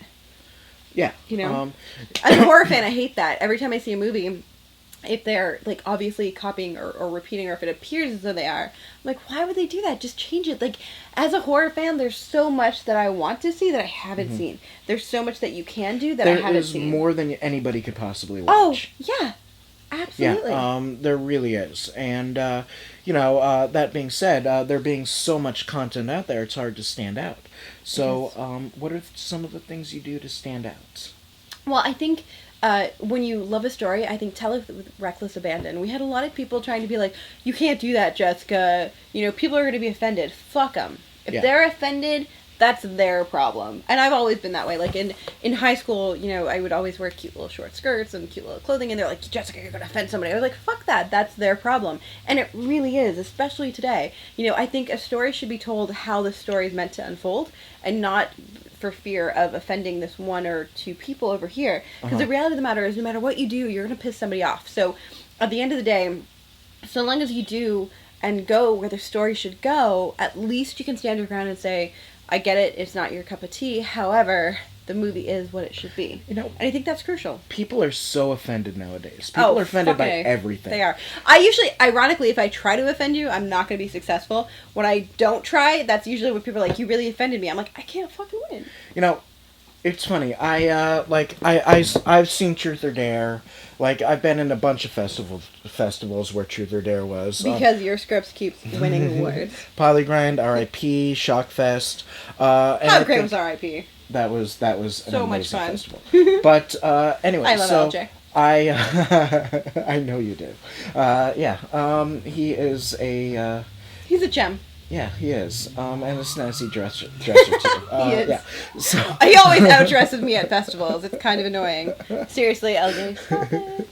Yeah. You know? As a horror fan, I hate that. Every time I see a movie, if they're, like, obviously copying or repeating, or if it appears as though they are, I'm like, why would they do that? Just change it. Like, as a horror fan, there's so much that I want to see that I haven't seen. There's so much that you can do that I haven't seen. There is more than anybody could possibly watch. Oh, yeah. Absolutely. Yeah, there really is. And, you know, that being said, there being so much content out there, it's hard to stand out. So, what are some of the things you do to stand out? Well, I think when you love a story, I think tell it with reckless abandon. We had a lot of people trying to be like, you can't do that, Jessica. You know, people are going to be offended. Fuck them. If they're offended, that's their problem. And I've always been that way. Like, in high school, you know, I would always wear cute little short skirts and cute little clothing, and they're like, Jessica, you're going to offend somebody. I was like, fuck that. That's their problem. And it really is, especially today. You know, I think a story should be told how the story is meant to unfold, and not for fear of offending this one or two people over here. Because the reality of the matter is, no matter what you do, you're going to piss somebody off. So, at the end of the day, so long as you do and go where the story should go, at least you can stand your ground and say, I get it, it's not your cup of tea. However, the movie is what it should be. You know, and I think that's crucial. People are so offended nowadays. People are offended by everything. They are. I usually, ironically, if I try to offend you, I'm not going to be successful. When I don't try, that's usually when people are like, you really offended me. I'm like, I can't fucking win. You know, it's funny. I've seen Truth or Dare. Like, I've been in a bunch of festivals where Truth or Dare was. Because your scripts keeps winning awards. Polygrind, R.I.P., Shockfest. How great was R.I.P.? That was an so much fun. Festival. But anyway, I love LJ. I know you do. Yeah. He is a. He's a gem. Yeah, he is. And a snazzy dresser too. He is. Yeah. So he always outdresses me at festivals. It's kind of annoying. Seriously, LJ, stop it.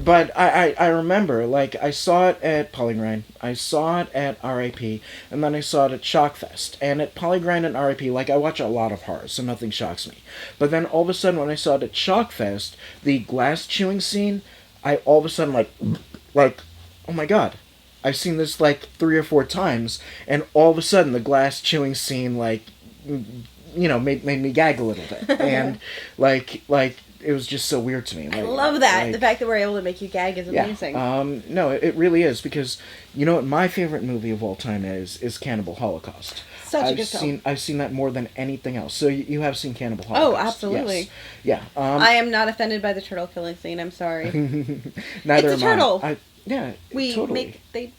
But I remember, like, I saw it at Polygrind, I saw it at R.I.P., and then I saw it at Shockfest. And at Polygrind and R.I.P., like, I watch a lot of horror, so nothing shocks me. But then all of a sudden, when I saw it at Shockfest, the glass chewing scene, I all of a sudden, like, oh my god. I've seen this, like, 3 or 4 times, and all of a sudden, the glass chewing scene, like, you know, made me gag a little bit. And, like, it was just so weird to me. I love that. The fact that we're able to make you gag is amazing. Yeah. No, it really is, because you know what my favorite movie of all time is Cannibal Holocaust. Such a good film. I've seen that more than anything else. So you have seen Cannibal Holocaust? Oh, absolutely. Yes. Yeah. I am not offended by the turtle killing scene. I'm sorry. Neither it's a turtle. They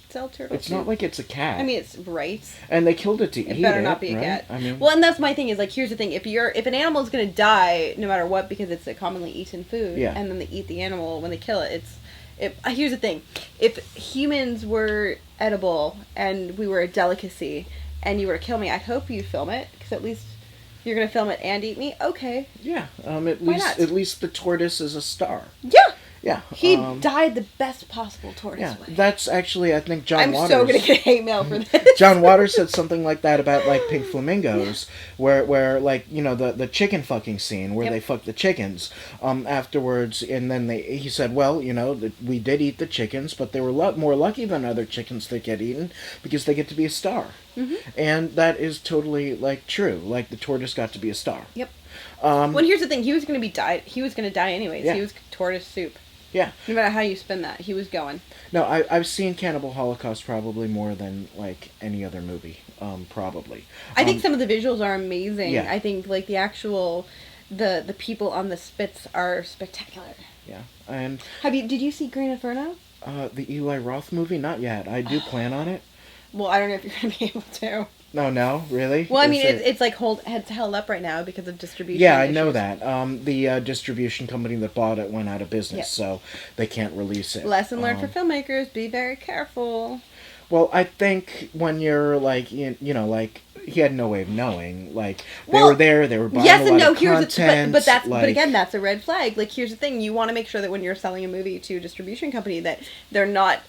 sell turtles. It's not like it's a cat. I mean, it's right. And they killed it to eat it. It better not be a cat. I mean, well, and that's my thing is, like, here's the thing: if an animal is going to die, no matter what, because it's a commonly eaten food, and then they eat the animal when they kill it, here's the thing: if humans were edible and we were a delicacy, and you were to kill me, I'd hope you film it, because at least you're going to film it and eat me. Okay. Yeah. At least the tortoise is a star. Yeah. Yeah. He died the best possible tortoise way. That's actually, I think, John Waters. I'm so going to get hate mail for this. John Waters said something like that about, like, pink flamingos, where like, you know, the chicken fucking scene, where they fuck the chickens, afterwards, and then he said, well, you know, we did eat the chickens, but they were more lucky than other chickens that get eaten, because they get to be a star. Mm-hmm. And that is totally, like, true. Like, the tortoise got to be a star. Yep. Well, here's the thing. He was going to die anyways. Yeah. He was tortoise soup. Yeah. No matter how you spin that, he was going. No, I've seen Cannibal Holocaust probably more than, like, any other movie, probably. I think some of the visuals are amazing. Yeah. I think, like, the actual, the people on the spits are spectacular. Yeah. And did you see Green Inferno? The Eli Roth movie? Not yet. I do plan on it. Well, I don't know if you're going to be able to. No, really? Well, I mean, it's like it's held up right now because of distribution. Yeah, issues. I know that. The distribution company that bought it went out of business, so they can't release it. Lesson learned for filmmakers: be very careful. Well, I think when you're like, you know, like, he had no way of knowing. Like, they were there, they were buying a lot of content. But again, that's a red flag. Like, here's the thing: you want to make sure that when you're selling a movie to a distribution company, that they're not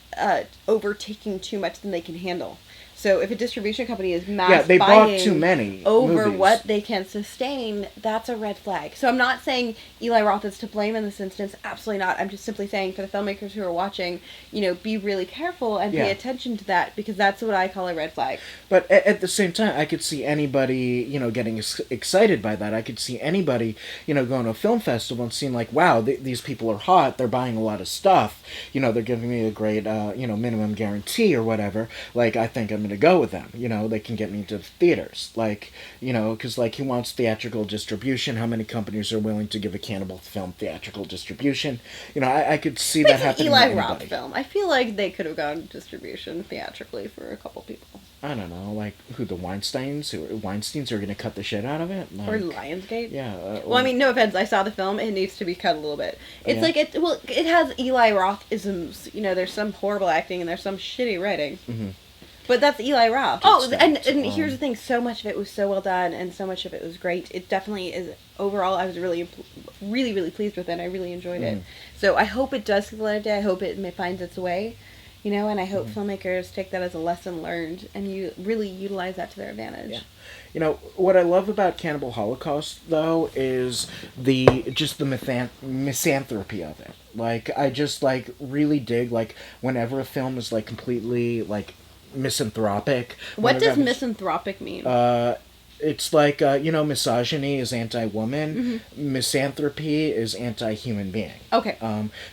overtaking too much than they can handle. So if a distribution company is they bought too many over movies. What they can sustain, that's a red flag. So I'm not saying Eli Roth is to blame in this instance. Absolutely not. I'm just simply saying for the filmmakers who are watching, you know, be really careful and pay attention to that, because that's what I call a red flag. But at the same time, I could see anybody, you know, getting excited by that. I could see anybody, you know, going to a film festival and seeing like, wow, these people are hot. They're buying a lot of stuff. You know, they're giving me a great, you know, minimum guarantee or whatever. Like, I think I'm going to go with them. You know, they can get me into theaters. Like, you know, because, like, he wants theatrical distribution. How many companies are willing to give a cannibal film theatrical distribution? You know, I could see that happening. It's an Eli Roth film. I feel like they could have gone distribution theatrically for a couple people. I don't know, like, who, the Weinsteins are going to cut the shit out of it? Like, or Lionsgate? Yeah. Well, I mean, no offense, I saw the film, it needs to be cut a little bit. It's like, it has Eli Roth-isms, you know, there's some horrible acting and there's some shitty writing. Mm-hmm. But that's Eli Roth. And here's the thing, so much of it was so well done, and so much of it was great. It definitely is, overall, I was really, really, really pleased with it. I really enjoyed it. So I hope it does see the light of day. I hope it finds its way. You know, and I hope filmmakers take that as a lesson learned and you really utilize that to their advantage. Yeah. You know, what I love about Cannibal Holocaust, though, is the misanthropy of it. Like, I just, like, really dig, like, whenever a film is, like, completely, like, misanthropic. What does misanthropic mean? It's like, misogyny is anti-woman, misanthropy is anti-human being. Okay.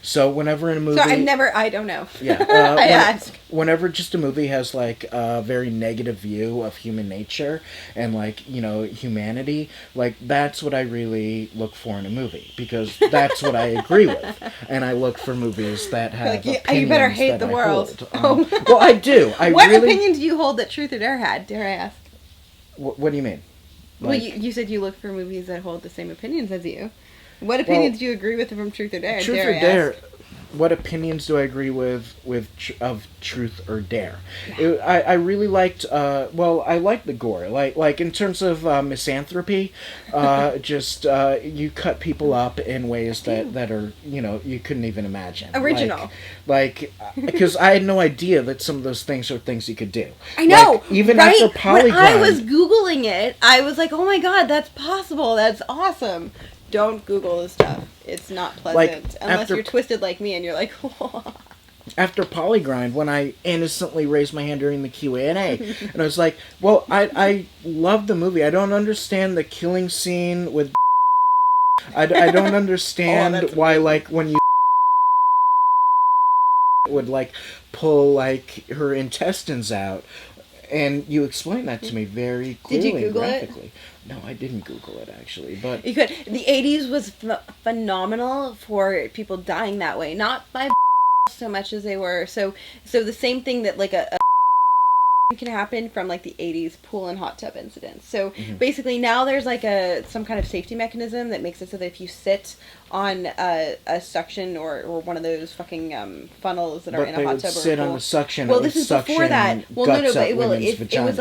So whenever in a movie... So I don't know. Yeah. I ask. Whenever just a movie has, like, a very negative view of human nature and, like, humanity, like, that's what I really look for in a movie. Because that's what I agree with. And I look for movies that have opinions you better hate that the I world. hold. Well, I do. What opinion do you hold that Truth or Dare had, dare I ask? What do you mean? Well, you said you look for movies that hold the same opinions as you. What opinions do you agree with from Truth or Dare? Truth or Dare. What opinions do I agree with of Truth or Dare? Yeah. I really liked. I liked the gore. Like in terms of misanthropy, you cut people up in ways that are you couldn't even imagine. Original. Because I had no idea that some of those things are things you could do. I know. Like, even right? after Polygrind. When I was Googling it, I was like, oh my god, that's possible. That's awesome. Don't Google this stuff. It's not pleasant. Unless you're twisted like me and you're like, whoa. After Polygrind, when I innocently raised my hand during the Q&A, and I was like, well, I love the movie. I don't understand the killing scene with... I don't understand why, like, when you... would, like, pull, like, her intestines out. And you explained that to me very clearly. Did you Google and graphically. it? No, I didn't Google it, actually. But you could. The 80s was phenomenal for people dying that way. Not by so much as they were. So the same thing that, like, a can happen from, like, the 80s pool and hot tub incidents. So basically now there's, like, some kind of safety mechanism that makes it so that if you sit on a suction or one of those fucking funnels that are in a hot tub or sit pool. on the suction. Well, this is before that. Well, no, but it was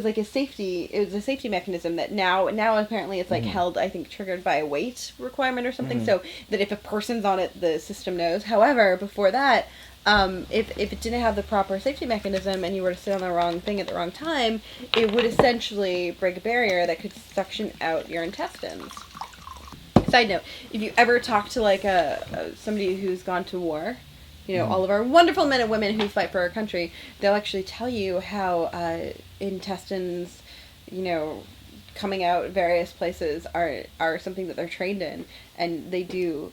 like a safety mechanism that now apparently it's like held, I think, triggered by a weight requirement or something. So that if a person's on it, the system knows. However, before that, if it didn't have the proper safety mechanism and you were to sit on the wrong thing at the wrong time, it would essentially break a barrier that could suction out your intestines. Side note, if you ever talk to, like, somebody who's gone to war, all of our wonderful men and women who fight for our country, they'll actually tell you how intestines, coming out various places are something that they're trained in, and they do...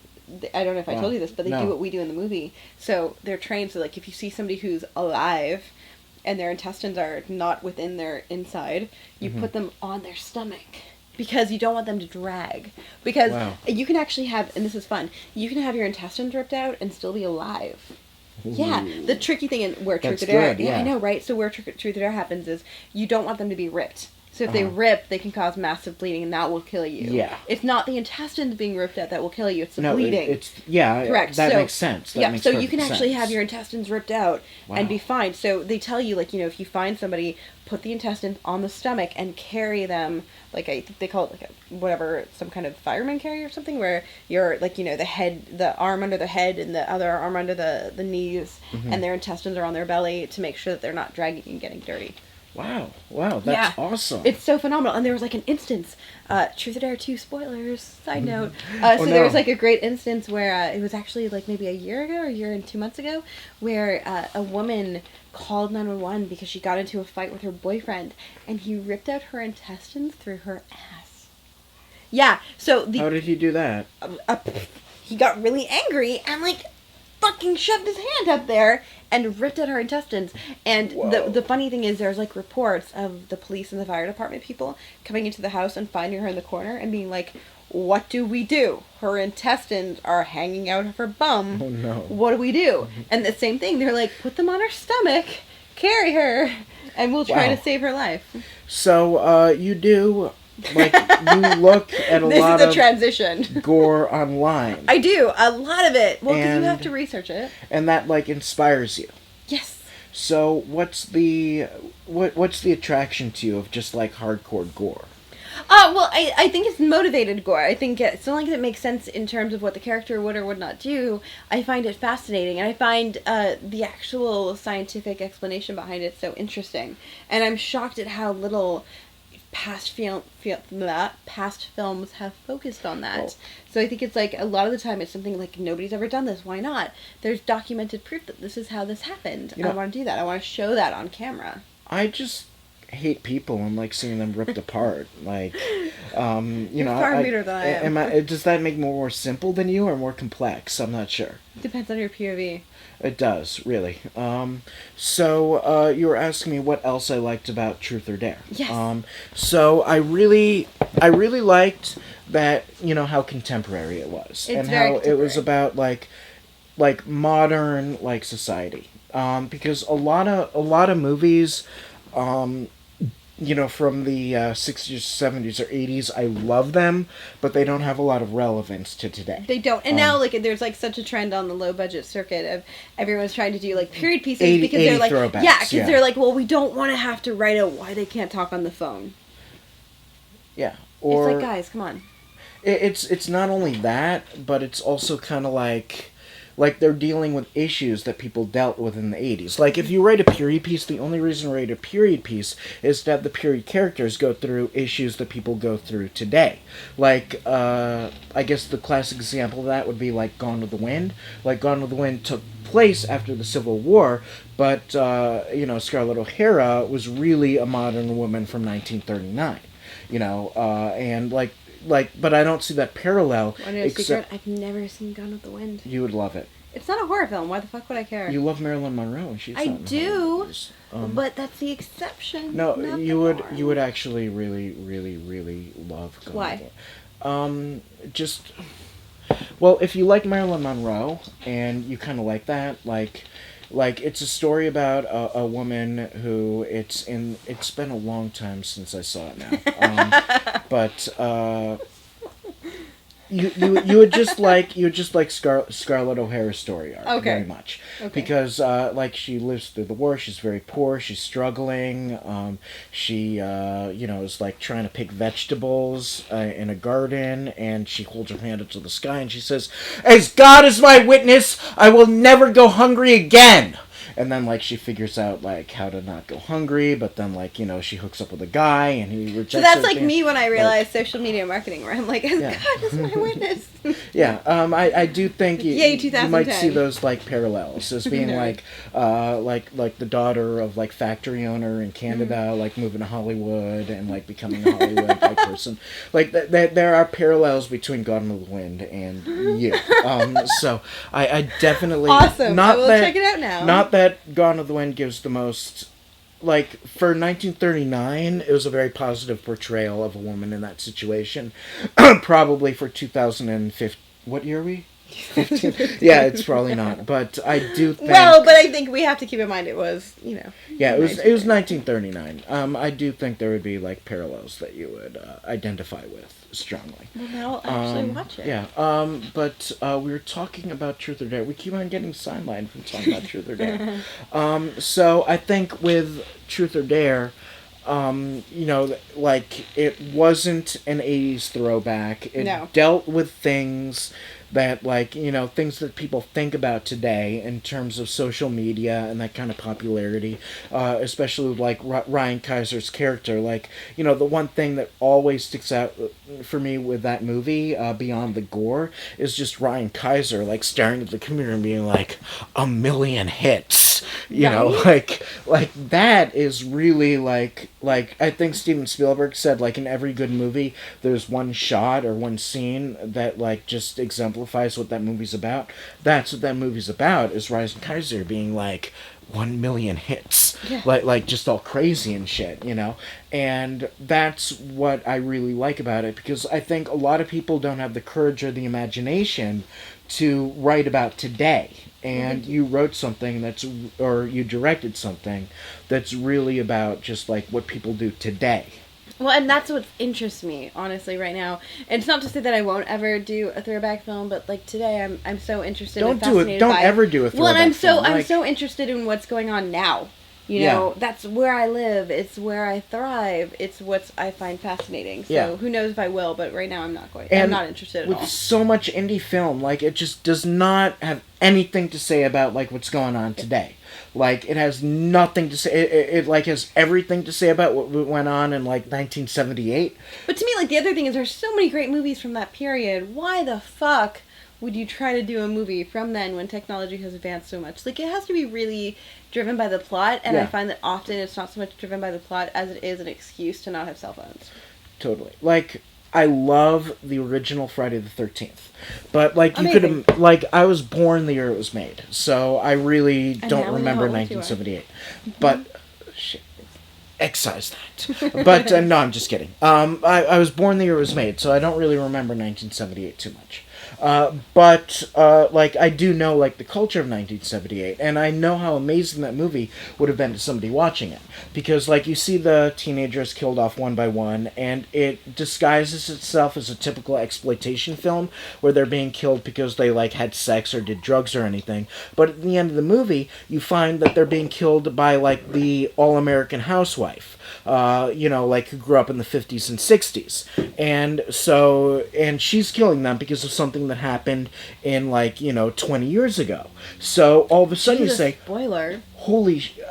I don't know if I told you this, but they do what we do in the movie. So they're trained, so, like, if you see somebody who's alive and their intestines are not within their inside, you put them on their stomach. Because you don't want them to drag. Because you can actually have, and this is fun, you can have your intestines ripped out and still be alive. Ooh. Yeah, the tricky thing in where Truth or Dare... Yeah, I know, right? So where Truth or Dare happens is you don't want them to be ripped. So if they rip, they can cause massive bleeding, and that will kill you. Yeah. It's not the intestines being ripped out that will kill you, it's the bleeding. Correct. That makes sense. That makes you can actually have your intestines ripped out and be fine. So they tell you, like, if you find somebody, put the intestines on the stomach and carry them, like, I think they call it, like, some kind of fireman carrier or something, where you're, like, the arm under the head and the other arm under the knees, and their intestines are on their belly to make sure that they're not dragging and getting dirty. Wow, that's awesome. It's so phenomenal. And there was, like, an instance, Truth or Dare 2 spoilers, side note. There was, like, a great instance where it was actually, like, maybe a year and 2 months ago, where a woman called 911 because she got into a fight with her boyfriend, and he ripped out her intestines through her ass. Yeah, so... How did he do that? He got really angry and, like, fucking shoved his hand up there and ripped at her intestines. And the funny thing is, there's, like, reports of the police and the fire department people coming into the house and finding her in the corner and being like, what do we do? Her intestines are hanging out of her bum. Oh, no. What do we do? And the same thing, they're like, put them on her stomach, carry her, and we'll try to save her life. So, you do... Like, you look at a lot of transition. gore online. I do. A lot of it. Well, because you have to research it. And that, like, inspires you. Yes. So, what's the attraction to you of just, like, hardcore gore? Well, I think it's motivated gore. I think so long as it makes sense in terms of what the character would or would not do, I find it fascinating. And I find the actual scientific explanation behind it so interesting. And I'm shocked at how little... past films have focused on that. Oh. So I think it's like a lot of the time it's something like nobody's ever done this. Why not? There's documented proof that this is how this happened. I want to do that. I want to show that on camera. hate people and like seeing them ripped apart. Like, you You're know, far meaner than I am. Does that make me more simple than you or more complex? I'm not sure. Depends on your POV. It does, really. So you were asking me what else I liked about Truth or Dare. Yes. So I really liked that, you know, how contemporary it was. It's and very how it was contemporary. about like modern like society. Because a lot of movies, you know, from the 60s, 70s, or 80s, I love them, but they don't have a lot of relevance to today. They don't. And now, like, there's, like, such a trend on the low-budget circuit of everyone's trying to do, like, period pieces 80 because they're like... throwbacks, yeah, because they're like, well, we don't want to have to write out why they can't talk on the phone. Yeah. Or, it's like, guys, come on. It's not only that, but it's also kind of like they're dealing with issues that people dealt with in the 80s. Like, if you write a period piece, the only reason to write a period piece is to have the period characters go through issues that people go through today. Like, I guess the classic example of that would be, like, Gone with the Wind. Like, Gone with the Wind took place after the Civil War, but, you know, Scarlett O'Hara was really a modern woman from 1939. You know, and, like, but I don't see that parallel. Want to know a secret? I've never seen Gone with the Wind. You would love it. It's not a horror film. Why the fuck would I care? You love Marilyn Monroe, and she's I not in do, horror movies. but that's the exception. No, not you the would norm. you would actually really love Gone Why? with the Wind. Just well, if you like Marilyn Monroe and you kind of like that, like it's a story about a woman who it's been a long time since I saw it now, but you would just like Scarlett O'Hara's story arc very much, because like she lives through the war. She's very poor. She's struggling. She you know, is like trying to pick vegetables in a garden, and she holds her hand up to the sky and she says, "As God is my witness, I will never go hungry again." And then, like, she figures out, like, how to not go hungry, but then, like, you know, she hooks up with a guy, and he rejects her. So that's like me when I realized social media marketing, where I'm like, God is my witness. Yeah, I do think you might 2010. see those, like, parallels as being, like the daughter of, like, factory owner in Canada, like, moving to Hollywood and, like, becoming a Hollywood, like, person. Like, there are parallels between Gone with the Wind and you. So, I definitely... Awesome. I will check it out now. Not that Gone with the Wind gives the most... Like, for 1939, it was a very positive portrayal of a woman in that situation. Probably for 2015... What year are we? 15? Yeah, it's probably not. But I do think... Well, but I think we have to keep in mind it was, you know... Yeah, it was 1939. I do think there would be, like, parallels that you would identify with strongly. Well, now I'll actually watch it. Yeah, but we were talking about Truth or Dare. We keep on getting sidelined from talking about Truth or Dare. So I think with Truth or Dare, you know, like, it wasn't an 80s throwback. It dealt with things that, like, you know, things that people think about today in terms of social media and that kind of popularity, especially with, like, Ryan Kaiser's character. Like, you know, the one thing that always sticks out for me with that movie, beyond the gore, is just Ryan Kaiser, like, staring at the computer and being like, 1 million hits. You know, like that is really, like, I think Steven Spielberg said, like, in every good movie, there's one shot or one scene that, like, just exemplifies what that movie's about. That's what that movie's about, is Ryan Kaiser being like, 1 million hits. Yeah. Like just all crazy and shit, you know? And that's what I really like about it, because I think a lot of people don't have the courage or the imagination to write about today. And you wrote something or you directed something that's really about just, like, what people do today. Well, and that's what interests me, honestly, right now. And it's not to say that I won't ever do a throwback film, but, like, today I'm so interested and fascinated by... Don't ever do a throwback film. I'm so interested in what's going on now. You know, that's where I live. It's where I thrive. It's what I find fascinating. So who knows if I will, but right now I'm not going. I'm not interested at all. With so much indie film, like, it just does not have anything to say about, like, what's going on today. Like, it has nothing to say. It like, has everything to say about what went on in, like, 1978. But to me, like, the other thing is there's so many great movies from that period. Why the fuck would you try to do a movie from then when technology has advanced so much? Like, it has to be really driven by the plot, and I find that often it's not so much driven by the plot as it is an excuse to not have cell phones. Totally. Like, I love the original Friday the 13th. But, like, you Amazing. could... Like, I was born the year it was made. So I really And don't now we remember know how old you are. 1978. But... Shit. Excise that. But, no, I'm just kidding. I was born the year it was made, so I don't really remember 1978 too much. Like, I do know, like, the culture of 1978, and I know how amazing that movie would have been to somebody watching it. Because, like, you see the teenagers killed off one by one, and it disguises itself as a typical exploitation film, where they're being killed because they, like, had sex or did drugs or anything. But at the end of the movie, you find that they're being killed by, like, the all-American housewife. Like, who grew up in the 50s and 60s. And she's killing them because of something that happened in, 20 years ago. So, all of a sudden you say... Spoiler.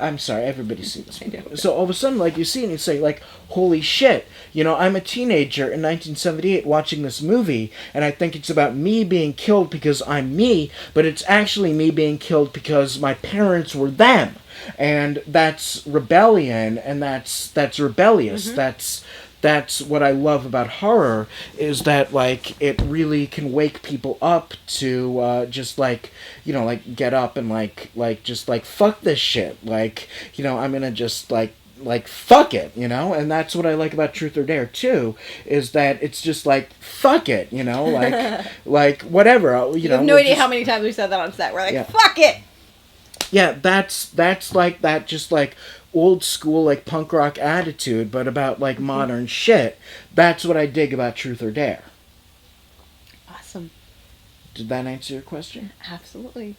I'm sorry, everybody's seen this movie. So, all of a sudden, like, you see it and you say, like, holy shit, I'm a teenager in 1978 watching this movie, and I think it's about me being killed because I'm me, but it's actually me being killed because my parents were them. And that's rebellion, and that's rebellious. Mm-hmm. That's what I love about horror, is that, like, it really can wake people up to just, like, get up and, just, fuck this shit. Like, I'm gonna just, like, fuck it, and that's what I like about Truth or Dare too, is that it's just like, fuck it, like whatever, You have no idea how many times we said that on set. We're like, fuck it. Yeah, that's like that, just like old school, like, punk rock attitude, but about, like, modern shit. That's what I dig about Truth or Dare. Awesome. Did that answer your question? Absolutely.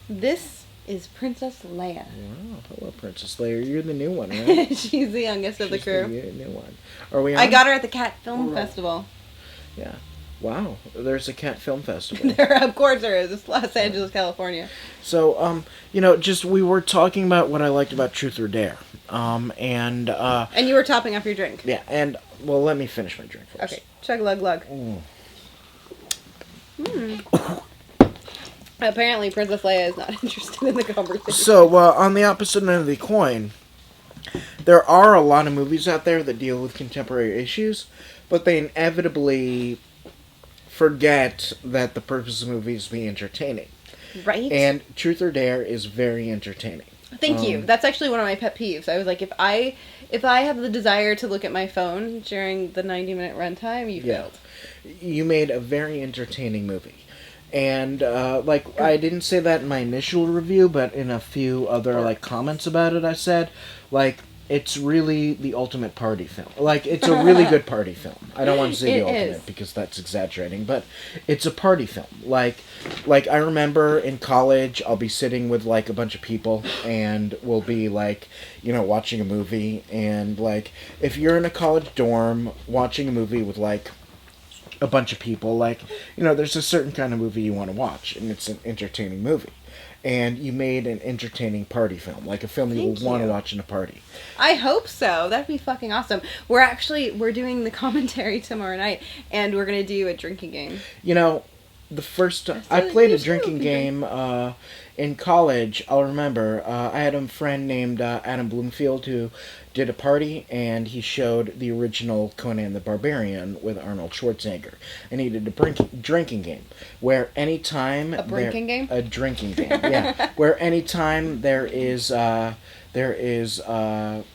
This is Princess Leia. Wow, hello, Princess Leia. You're the new one, right? She's the youngest of the crew. The new one. Are we on? I got her at the Cat Film Festival. Yeah. Wow, there's a Cat Film Festival. Of course there is. It's Los Angeles, California. So, we were talking about what I liked about Truth or Dare. And you were topping off your drink. Yeah, and, well, let me finish my drink first. Okay, chug lug lug. Apparently Princess Leia is not interested in the conversation. So, on the opposite end of the coin, there are a lot of movies out there that deal with contemporary issues, but they inevitably forget that the purpose of movies is to be entertaining. Right? And Truth or Dare is very entertaining. Thank you. That's actually one of my pet peeves. I was like, if I have the desire to look at my phone during the 90-minute runtime, you failed. You made a very entertaining movie. And, I didn't say that in my initial review, but in a few other, comments about it, I said, it's really the ultimate party film. It's a really good party film. I don't want to say the ultimate because that's exaggerating, but it's a party film. Like I remember in college, I'll be sitting with, a bunch of people, and we'll be, watching a movie, and, if you're in a college dorm watching a movie with, a bunch of people, there's a certain kind of movie you want to watch, and it's an entertaining movie. And you made an entertaining party film, like a film you would want to watch in a party. I hope so. That'd be fucking awesome. We're doing the commentary tomorrow night, and we're gonna do a drinking game. The first time I played a drinking game in college, I'll remember, I had a friend named Adam Bloomfield who did a party, and he showed the original Conan the Barbarian with Arnold Schwarzenegger. And he did a drinking game, where anytime... A drinking game? A drinking game, yeah. Where anytime there is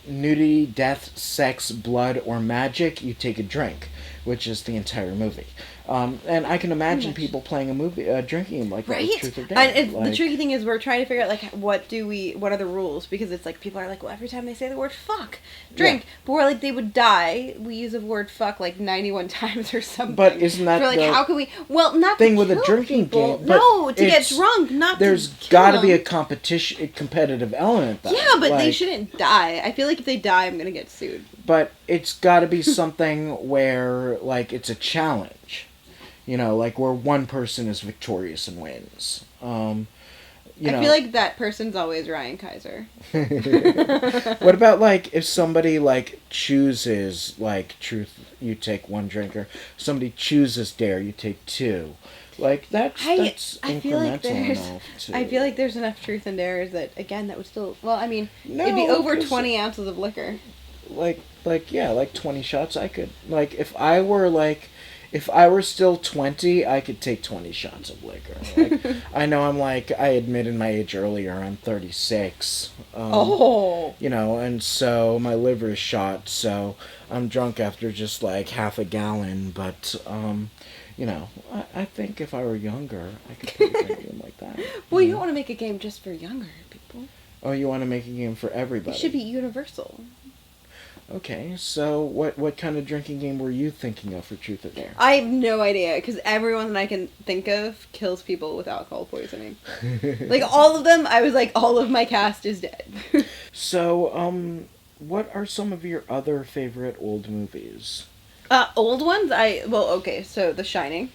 nudity, death, sex, blood, or magic, you take a drink, which is the entire movie. And I can imagine people playing a drinking game like right? Truth or Dare. And the tricky thing is we're trying to figure out what are the rules, because it's people are well, every time they say the word fuck, drink. Yeah. But we're they would die. We use the word fuck 91 times or something. But isn't that we're how can we? Well, not thing to with kill a drinking people. game? No, to get drunk, not. There's got to be a competitive element. Though. Yeah, but they shouldn't die. I feel if they die, I'm gonna get sued. But it's got to be something where it's a challenge. Where one person is victorious and wins. I feel like that person's always Ryan Kaiser. What about, like, if somebody, like, chooses, like, truth, you take 1 drink, or somebody chooses dare, you take 2. Like, that's I feel like incremental enough to... I feel like there's enough truth in dares that, again, that would still... Well, I mean, No, it'd be over 'cause- 20 ounces of liquor. Like, yeah, like 20 shots, I could... Like, if I were still 20, I could take 20 shots of liquor. Like, I know I admitted my age earlier, I'm 36. You know, and so my liver is shot, so I'm drunk after just, like, half a gallon, but, you know, I think if I were younger, I could play a game like that. Well, you don't want to make a game just for younger people. Oh, you want to make a game for everybody? It should be universal. Okay, so what kind of drinking game were you thinking of for Truth or Dare? I have no idea, because everyone that I can think of kills people with alcohol poisoning. Like, all of them, I was like, all of my cast is dead. So, what are some of your other favorite old movies? Old ones? Okay, so The Shining.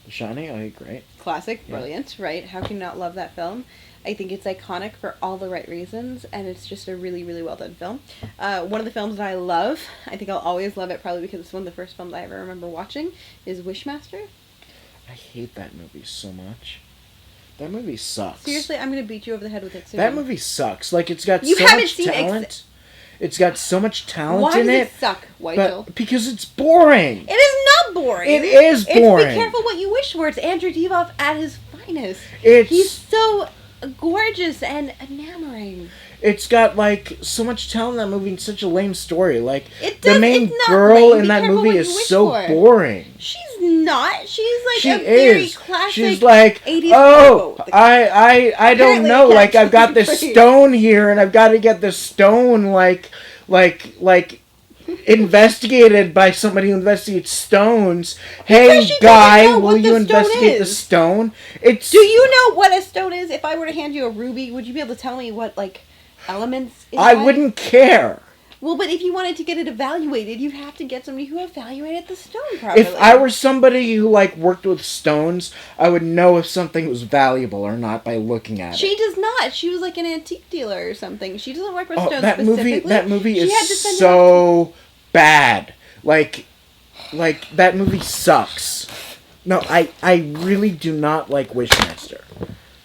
The Shining? Oh, great. Classic, Yeah. brilliant, right? How can you not love that film? I think it's iconic for all the right reasons, and it's just a really, really well done film. One of the films that I love, I think I'll always love it probably because it's one of the first films I ever remember watching, is Wishmaster. I hate that movie so much. That movie sucks. Seriously, I'm going to beat you over the head with it soon. That movie sucks. Like, it's got You so haven't much seen talent. It's got so much talent Why in does it. it suck, Weichsel? But because it's boring. It is not boring. It is boring. It's Be Careful What You Wish For. It's Andrew Divoff at his finest. It's He's so gorgeous and enamoring. It's got, like, so much talent in that movie and such a lame story. Like, It the does- main it's not girl lame. in Be that careful movie what is you wish so for. boring. She's not. She's like She a very is. classic. She's like, 80s oh, photo. I don't Apparently know. I Like, can't I've got this breathe. stone here, and I've got to get the stone, like investigated by somebody who investigates stones. Hey, she doesn't guy, know will what you the stone investigate the is. stone? It's Do you know what a stone is? If I were to hand you a ruby, would you be able to tell me what, like, elements it I had? wouldn't care. Well, but if you wanted to get it evaluated, you'd have to get somebody who evaluated the stone properly. If I were somebody who, like, worked with stones, I would know if something was valuable or not by looking at it. She does not. She was like an antique dealer or something. She doesn't work with stones that specifically. movie She is had to send so bad. Like that movie sucks. No, I really do not like Wishmaster.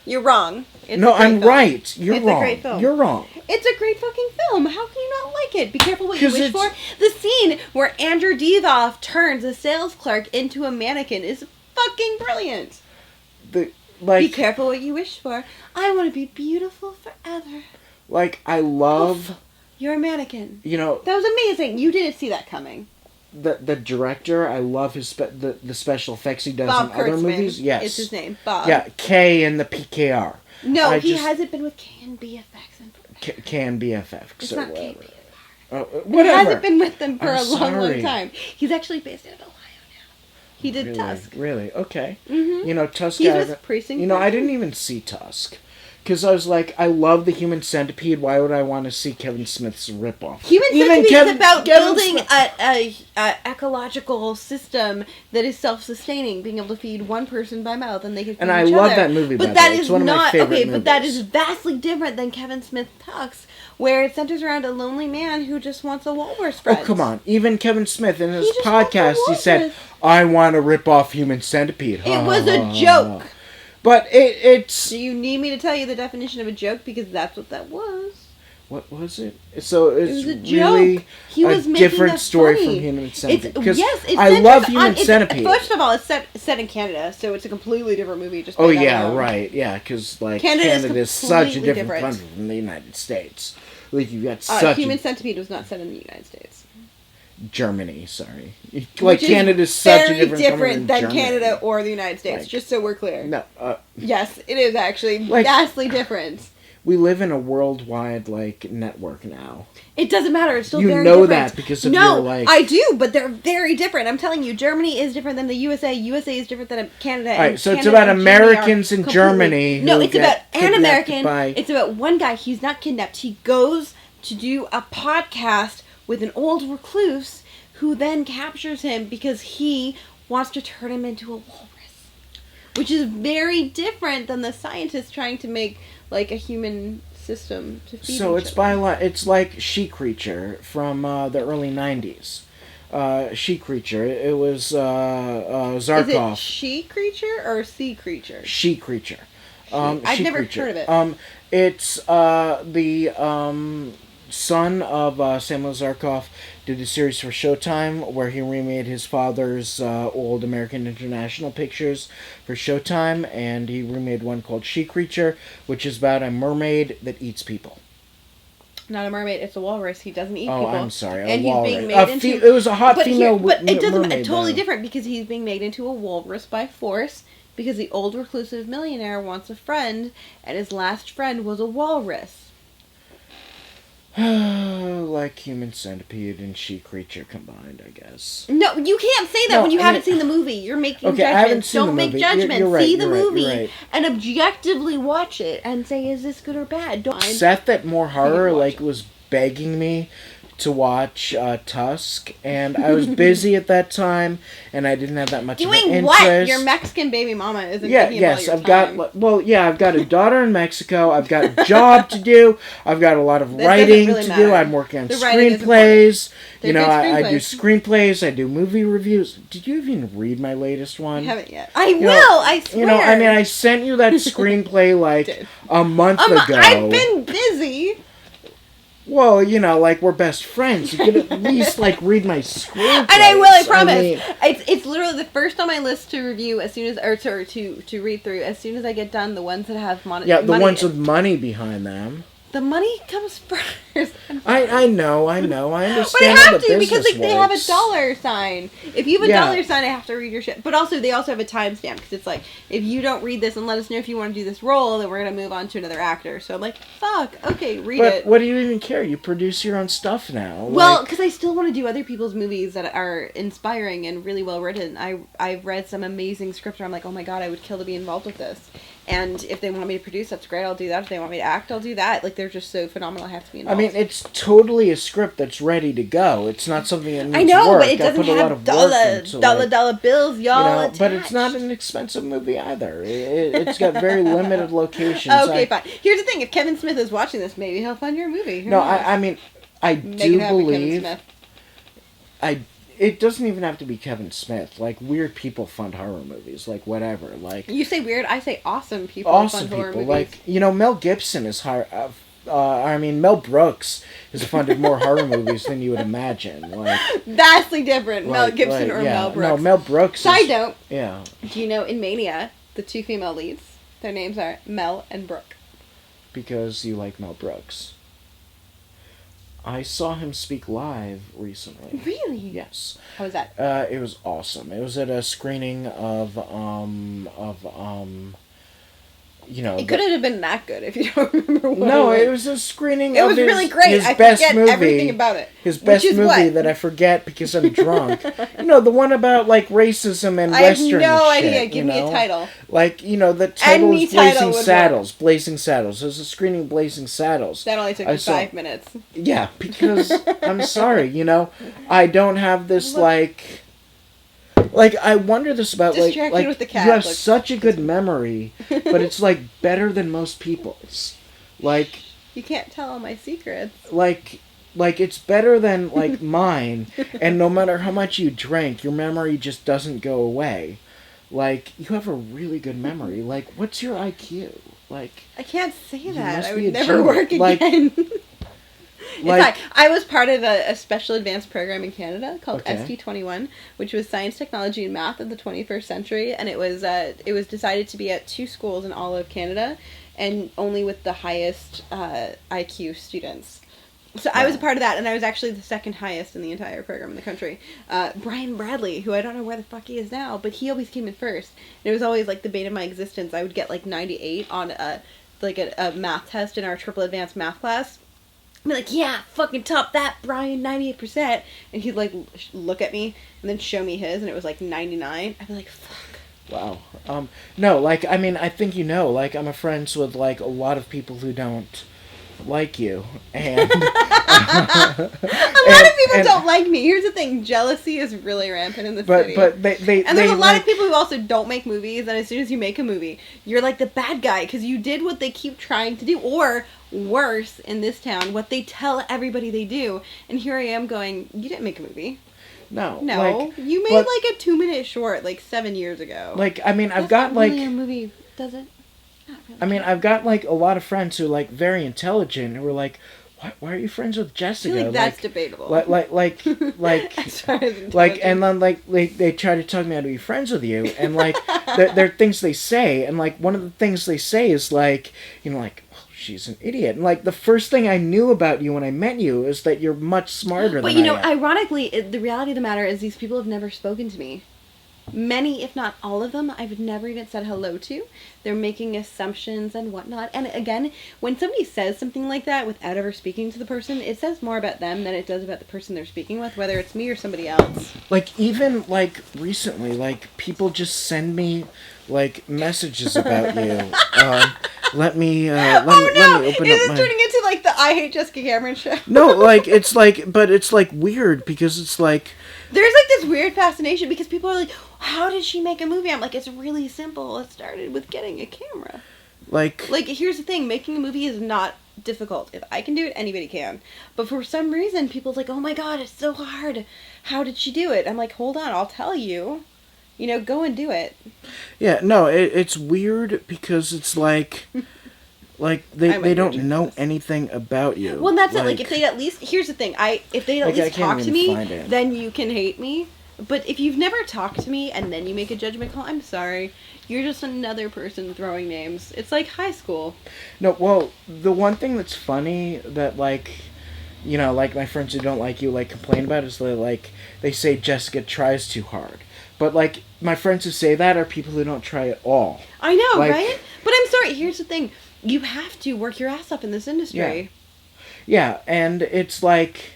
You're wrong. It's No, a great I'm film. right. You're It's wrong. a great film. You're wrong. It's a great fucking film. How can you not like it? Be careful what you 'Cause wish for. The scene where Andrew Divoff turns a sales clerk into a mannequin is fucking brilliant. Be careful what you wish for. I want to be beautiful forever. Like, I love, You're a mannequin. you know, That was amazing. You didn't see that coming. the director. I love his the special effects he does Bob in other Kurtzman movies. Yes, is his name. Bob. Yeah, K and the PKR. No, I he just- hasn't been with KNBFX in K and BFF. It's or not whatever. KNBFX. Whatever. He hasn't been with them for I'm a long, long sorry. time. He's actually based in Ohio now. He did Really? Tusk. Really? Okay. Mm-hmm. You know, Tusk. He's I with haven't- Precinct You know, I 13. didn't even see Tusk. Because I was like, I love the Human Centipede. Why would I want to see Kevin Smith's ripoff? Human Even Centipede Kevin- is about Kevin building Smith- a ecological system that is self-sustaining, being able to feed one person by mouth, and they can feed And I each love other. that movie, by But the that way. is It's one of my not favorite okay. But that movies. is vastly different than Kevin Smith Tucks, where it centers around a lonely man who just wants a walrus friend. Oh, come on. Even Kevin Smith, in his He just wants a podcast, he said, walrus. I want to rip off Human Centipede. It was a joke. But it's... Do you need me to tell you the definition of a joke? Because that's what that was. What was it? So it's It was a really joke. He was a making different that story funny. from Human Centipede. It's, yes, it I centers love on- Human it's- Centipede. First of all, it's set in Canada, so it's a completely different movie. Just Oh, by that yeah, alone. right. Yeah, because, like, Canada's Canada is such a completely different different. country from the United States. Like, you've got such Human a... Centipede was not set in the United States. Germany, sorry. Like, Which is Canada's such a very different country different than Germany. Canada or the United States, Like, just so we're clear. No, Yes, it is actually Like- vastly different. we live in a worldwide, like, network now. It doesn't matter. It's still You very know different. that because of no, your, like... I do, but they're very different. I'm telling you, Germany is different than the USA. USA is different than Canada. Alright, and so it's Canada about and Germany are Americans in completely- Germany No, who it's get about an kidnapped American. by- It's about one guy. He's not kidnapped. He goes to do a podcast with an old recluse who then captures him because he wants to turn him into a walrus. Which is very different than the scientists trying to make like a human system to feed So each it's other. it's like She Creature from the early 90s. She Creature. It was Is it Zarkov. she creature or sea creature? She Creature. I've She never Creature. heard of it. It's the son of Samuel Zarkov did a series for Showtime where he remade his father's old American International pictures for Showtime, and he remade one called She Creature, which is about a mermaid that eats people. Not a mermaid, it's a walrus. He doesn't eat Oh, people. I'm sorry, and walrus. He's being made into. It was a hot female but it doesn't. mermaid. It's totally though. different because he's being made into a walrus by force. Because the old reclusive millionaire wants a friend, and his last friend was a walrus. Like Human Centipede and She Creature combined, I guess. No, you can't say that No, when you I haven't mean- seen the movie. You're making Okay, I judgments. haven't seen Don't the make movie. judgments. You're right, See the you're right, movie you're right. and objectively watch it and say, is this good or bad? Don't. Seth at More Horror watch it. was begging me to watch Tusk, and I was busy at that time, and I didn't have that much of an Doing interest. what? Your Mexican baby mama isn't taking up all your I've time. I've got a daughter in Mexico. I've got a job to do. I've got a lot of That doesn't writing really to matter. do. I'm working on The writing is screenplays. They're You know, good I do screenplays. screenplays. I do movie reviews. Did you even read my latest one? I haven't yet. I will. know- I swear. You know, I mean, I sent you that screenplay like Did. a month ago. I've been busy. Well, you know, like, we're best friends. You could at least, like, read my screenplays. And I will, I promise. mean, It's literally the first on my list to review as soon as, or to read through as soon as I get done. The ones that have money. the ones with money behind them. The money comes first. I know, I But understand I how have the to because business like they have a works. dollar sign. If you have a Yeah. dollar sign, I have to read your shit. But also, they also have a timestamp because it's like if you don't read this and let us know if you want to do this role, then we're gonna move on to another actor. So I'm like, fuck, okay, read But it. what do you even care? You produce your own stuff now. Well, Like, because I still want to do other people's movies that are inspiring and really well written. I've read some amazing scripts where I'm like, oh my god, I would kill to be involved with this. And if they want me to produce, that's great. I'll do that. If they want me to act, I'll do that. Like they're just so phenomenal. I have to be I involved. mean, it's totally a script that's ready to go. It's not something that needs I know, work. but it I doesn't put a lot have of dollar work into, dollar bills, y'all. you know, but it's not attached. an expensive movie either. It's got very limited locations. Okay, fine. Here's the thing: if Kevin Smith is watching this, maybe he'll fund your movie. Who No, knows? I mean, I Make do it happen, Kevin believe. Smith. It doesn't even have to be Kevin Smith. Like, weird people fund horror movies. Like, whatever. Like, You say weird, I say awesome people. awesome fund horror people. movies. Like, you know, Mel Gibson is Mel Brooks has funded more horror movies than you would imagine. Like, vastly different. Mel like- Gibson like, or yeah. Mel Brooks. No, Mel Brooks. Side note: Yeah, do you know in Mania the two female leads? Their names are Mel and Brooke. because you like Mel Brooks. I saw him speak live recently. Really? Yes. How was that? It was awesome. It was at a screening of you know. It couldn't have been that good if you don't remember what No, it it was. was a screening It of was his, really great. his I best forget movie. everything about it. His best Which is movie what? that I forget because I'm drunk. You know, the one about, like, racism and I have Western no shit, idea. you Give me a know? title. Like, you know, the title Any is title Blazing would work. Saddles. Blazing Saddles. There's a screening of Blazing Saddles. That only took I me saw- 5 minutes. Yeah, because I'm sorry, you know, I don't have this like I wonder this about Distracted with the cat, you have like- such a good memory, but it's like better than most people's. Like You can't tell all my secrets. like it's better than like mine, and no matter how much you drink, your memory just doesn't go away. Like, you have a really good memory. Like, what's your IQ? Like, I can't say You that. must I be would a never genius. work Like- again. like In fact, I was part of a special advanced program in Canada called Okay. ST21, which was Science, Technology, and Math of the 21st Century, and it was decided to be at 2 schools in all of Canada, and only with the highest IQ students. So I was a Wow. part of that, and I was actually the second highest in the entire program in the country. Brian Bradley, who I don't know where the fuck he is now, but he always came in first. And it was always like the bane of my existence. I would get like 98 on a math test in our triple advanced math class. I'd be like, yeah, fucking top that, Brian, 98%. And he'd like look at me and then show me his, and it was like 99. I'd be like, fuck. wow. No, like, I mean, I think you know, like, I'm friends with like a lot of people who don't like you, and A lot of people don't like me. Here's the thing: jealousy is really rampant in the city. But they and there's a lot like, of people who also don't make movies, and as soon as you make a movie, you're like the bad guy because you did what they keep trying to do, or worse, in this town, what they tell everybody they do. And here I am going, you didn't make a movie. No, You made like a 2-minute short like 7 years ago. Like, I mean, That's I've got not really a movie, does it? Not really. I mean, I've got like a lot of friends who are like very intelligent who are like, why are you friends with I Jessica? feel like that's debatable. Like, As far as like, and intelligence. then they try to tell me how to be friends with you, and like there are things they say, and like one of the things they say is like, like, oh, she's an idiot, and like the first thing I knew about you when I met you is that you're much smarter But than I am. ironically, the reality of the matter is these people have never spoken to me. Many, if not all of them, I've never even said hello to. They're making assumptions and whatnot. And again, when somebody says something like that without ever speaking to the person, it says more about them than it does about the person they're speaking with, whether it's me or somebody else. Like, even, like, recently, like, people just send me, like, messages about you. Let me open Is up this my... turning into like the I Hate Jessica Cameron show? No, like, it's like, but it's, like, weird, because it's, like... There's like this weird fascination because people are like, how did she make a movie? I'm like, it's really simple. It started with getting a camera. Like, Here's the thing. Making a movie is not difficult. If I can do it, anybody can. But for some reason, people's like, oh my god, it's so hard. How did she do it? I'm like, hold on, I'll tell you. Go and do it. yeah, no, it's weird because it's like... Like, they don't know anything about you. Well, and that's it. Like, if they'd at least... Here's the thing. If they'd at least talk to me, then you can hate me. But if you've never talked to me and then you make a judgment call, I'm sorry. You're just another person throwing names. It's like high school. No, well, the one thing that's funny that, like, like my friends who don't like you, like, complain about is that, like, they say Jessica tries too hard. But, like, my friends who say that are people who don't try at all. I know, like, right? But I'm sorry. Here's the thing. You have to work your ass up in this industry. Yeah, and it's like,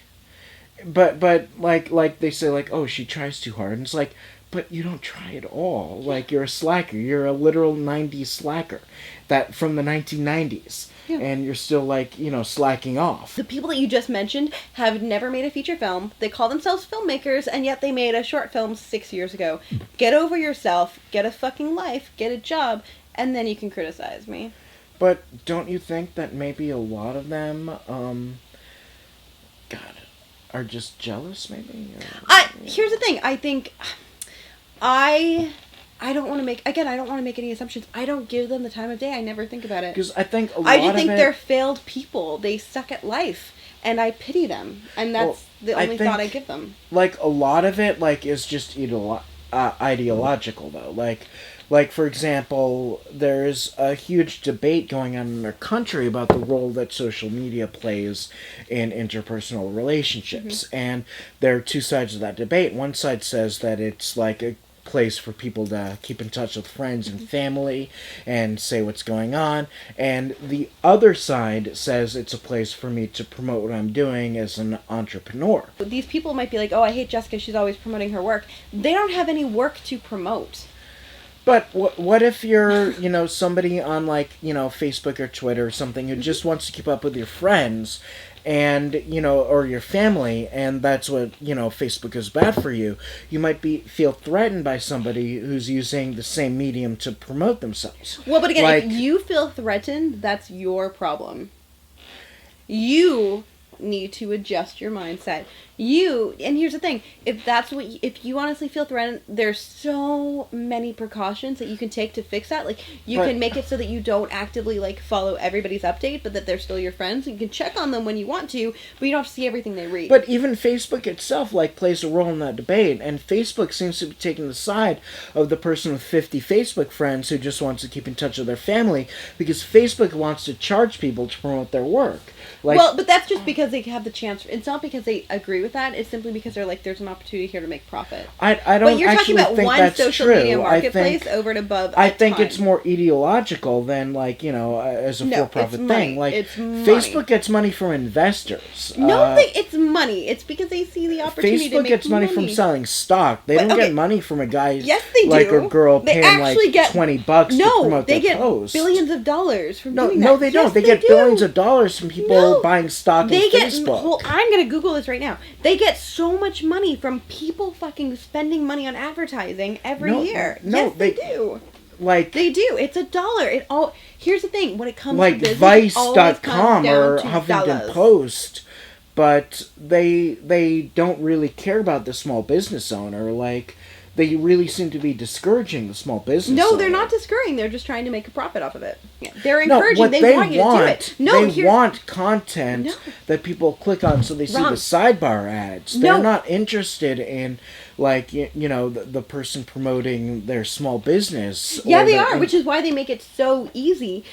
but like they say, like, oh, she tries too hard, and it's like, but you don't try at all. Like, you're a slacker. You're a literal 90s slacker, that from the 1990s, and you're still like, slacking off. The people that you just mentioned have never made a feature film. They call themselves filmmakers, and yet they made a short film 6 years ago. Get over yourself. Get a fucking life. Get a job, and then you can criticize me. But don't you think that maybe a lot of them, are just jealous, maybe? Here's the thing. I think I don't want to make... Again, I don't want to make any assumptions. I don't give them the time of day. I never think about it. Because I think a lot I of just think it... they're failed people. They suck at life. And I pity them. And that's the only thought I give them. Like, a lot of it, like, is just ideological, though. Like, for example, there's a huge debate going on in our country about the role that social media plays in interpersonal relationships. Mm-hmm. And there are two sides of that debate. One side says that it's like a place for people to keep in touch with friends and family and say what's going on. And the other side says it's a place for me to promote what I'm doing as an entrepreneur. These people might be like, oh, I hate Jessica, she's always promoting her work. They don't have any work to promote. But what if you're, somebody on, like, Facebook or Twitter or something who just wants to keep up with your friends and, or your family, and that's what, Facebook is bad for you. You might feel threatened by somebody who's using the same medium to promote themselves. Well, but again, if you feel threatened, that's your problem. You need to adjust your mindset. And here's the thing, if you honestly feel threatened, there's so many precautions that you can take to fix that. Like, you can make it so that you don't actively, like, follow everybody's update, but that they're still your friends. You can check on them when you want to, but you don't have to see everything they read. But even Facebook itself, like, plays a role in that debate, and Facebook seems to be taking the side of the person with 50 Facebook friends who just wants to keep in touch with their family, because Facebook wants to charge people to promote their work. Like, well, but that's just because they have the chance. It's not because they agree with that is simply because they're like, there's an opportunity here to make profit. I don't But you're talking actually about think one that's social true. media I marketplace think, over and above. I think it's more ideological than like, as a for-profit thing. Like it's money. Facebook gets money from investors. No, it's money. It's because they see the opportunity to Facebook make gets money from selling stock. They don't get money from a guy like do. a girl They paying like actually get $20 to promote they their get post. billions of dollars from No, doing no, that. they don't. Yes, They get do. billions of dollars from people buying stock in Facebook. I'm gonna Google this right now. They get so much money from people fucking spending money on advertising every year. No, yes, they do. Like they do. It's $1. Here's the thing: when it comes like to business, Vice.com or Huffington fellas. Post, but they don't really care about the small business owner. Like they really seem to be discouraging the small business. No, owner. they're not discouraging. They're just trying to make a profit off of it. Yeah. They're encouraging. They want you to do it. No, they want content that people click on so they see the sidebar ads. They're not interested in like the person promoting their small business. Yeah, they are, which is why they make it so easy.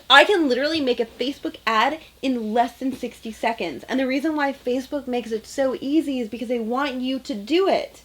I can literally make a Facebook ad in less than 60 seconds. And the reason why Facebook makes it so easy is because they want you to do it.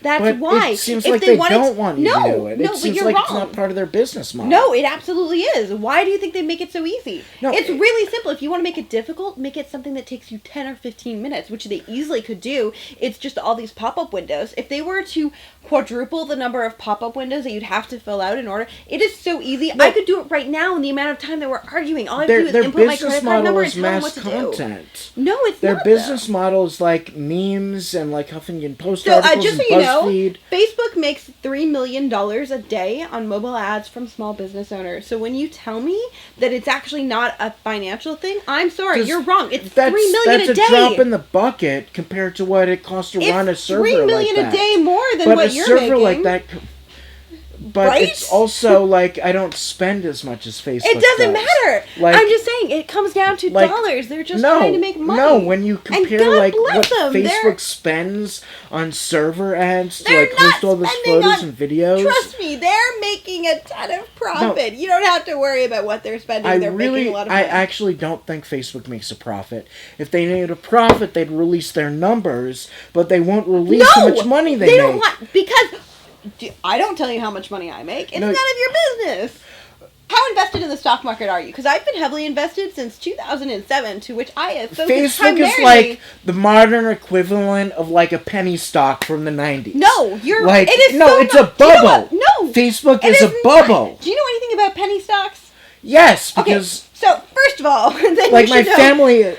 That's why. It seems like they don't want you to do it. It seems like wrong. It's not part of their business model. No, it absolutely is. Why do you think they make it so easy? No, it's really simple. If you want to make it difficult, make it something that takes you 10 or 15 minutes, which they easily could do. It's just all these pop-up windows. If they were to quadruple the number of pop-up windows that you'd have to fill out in order, it is so easy. I could do it right now in the amount of time that we're arguing. All I have to do is input my credit card number and tell them what to content. do. No, it's their not. Their business model is like memes and like Huffington Post articles and BuzzFeed. Facebook makes $3 million a day on mobile ads from small business owners. So when you tell me that it's actually not a financial thing, I'm sorry, you're wrong. It's $3 million a day. That's a drop in the bucket compared to what it costs to run a server like that. $3 million a day more than what you're making. But a server like that. But it's also like I don't spend as much as Facebook. It doesn't matter. Like, I'm just saying it comes down to dollars. They're just trying to make money. No, when you compare like what Facebook they're spends on server ads to like post all those photos and videos. Trust me, they're making a ton of profit. No, you don't have to worry about what they're spending. They're making a lot of money. I actually don't think Facebook makes a profit. If they made a profit, they'd release their numbers, but they won't release how much money they make. Don't want because. I don't tell you how much money I make. It's none of your business. How invested in the stock market are you? Because I've been heavily invested since 2007, to which I have focused primarily. Facebook is like the modern equivalent of like a penny stock from the 90s. No, you're like it is no, so it's not, a bubble. You know no, Facebook is a bubble. Do you know anything about penny stocks? Yes, because so first of all, then like you my should know. family.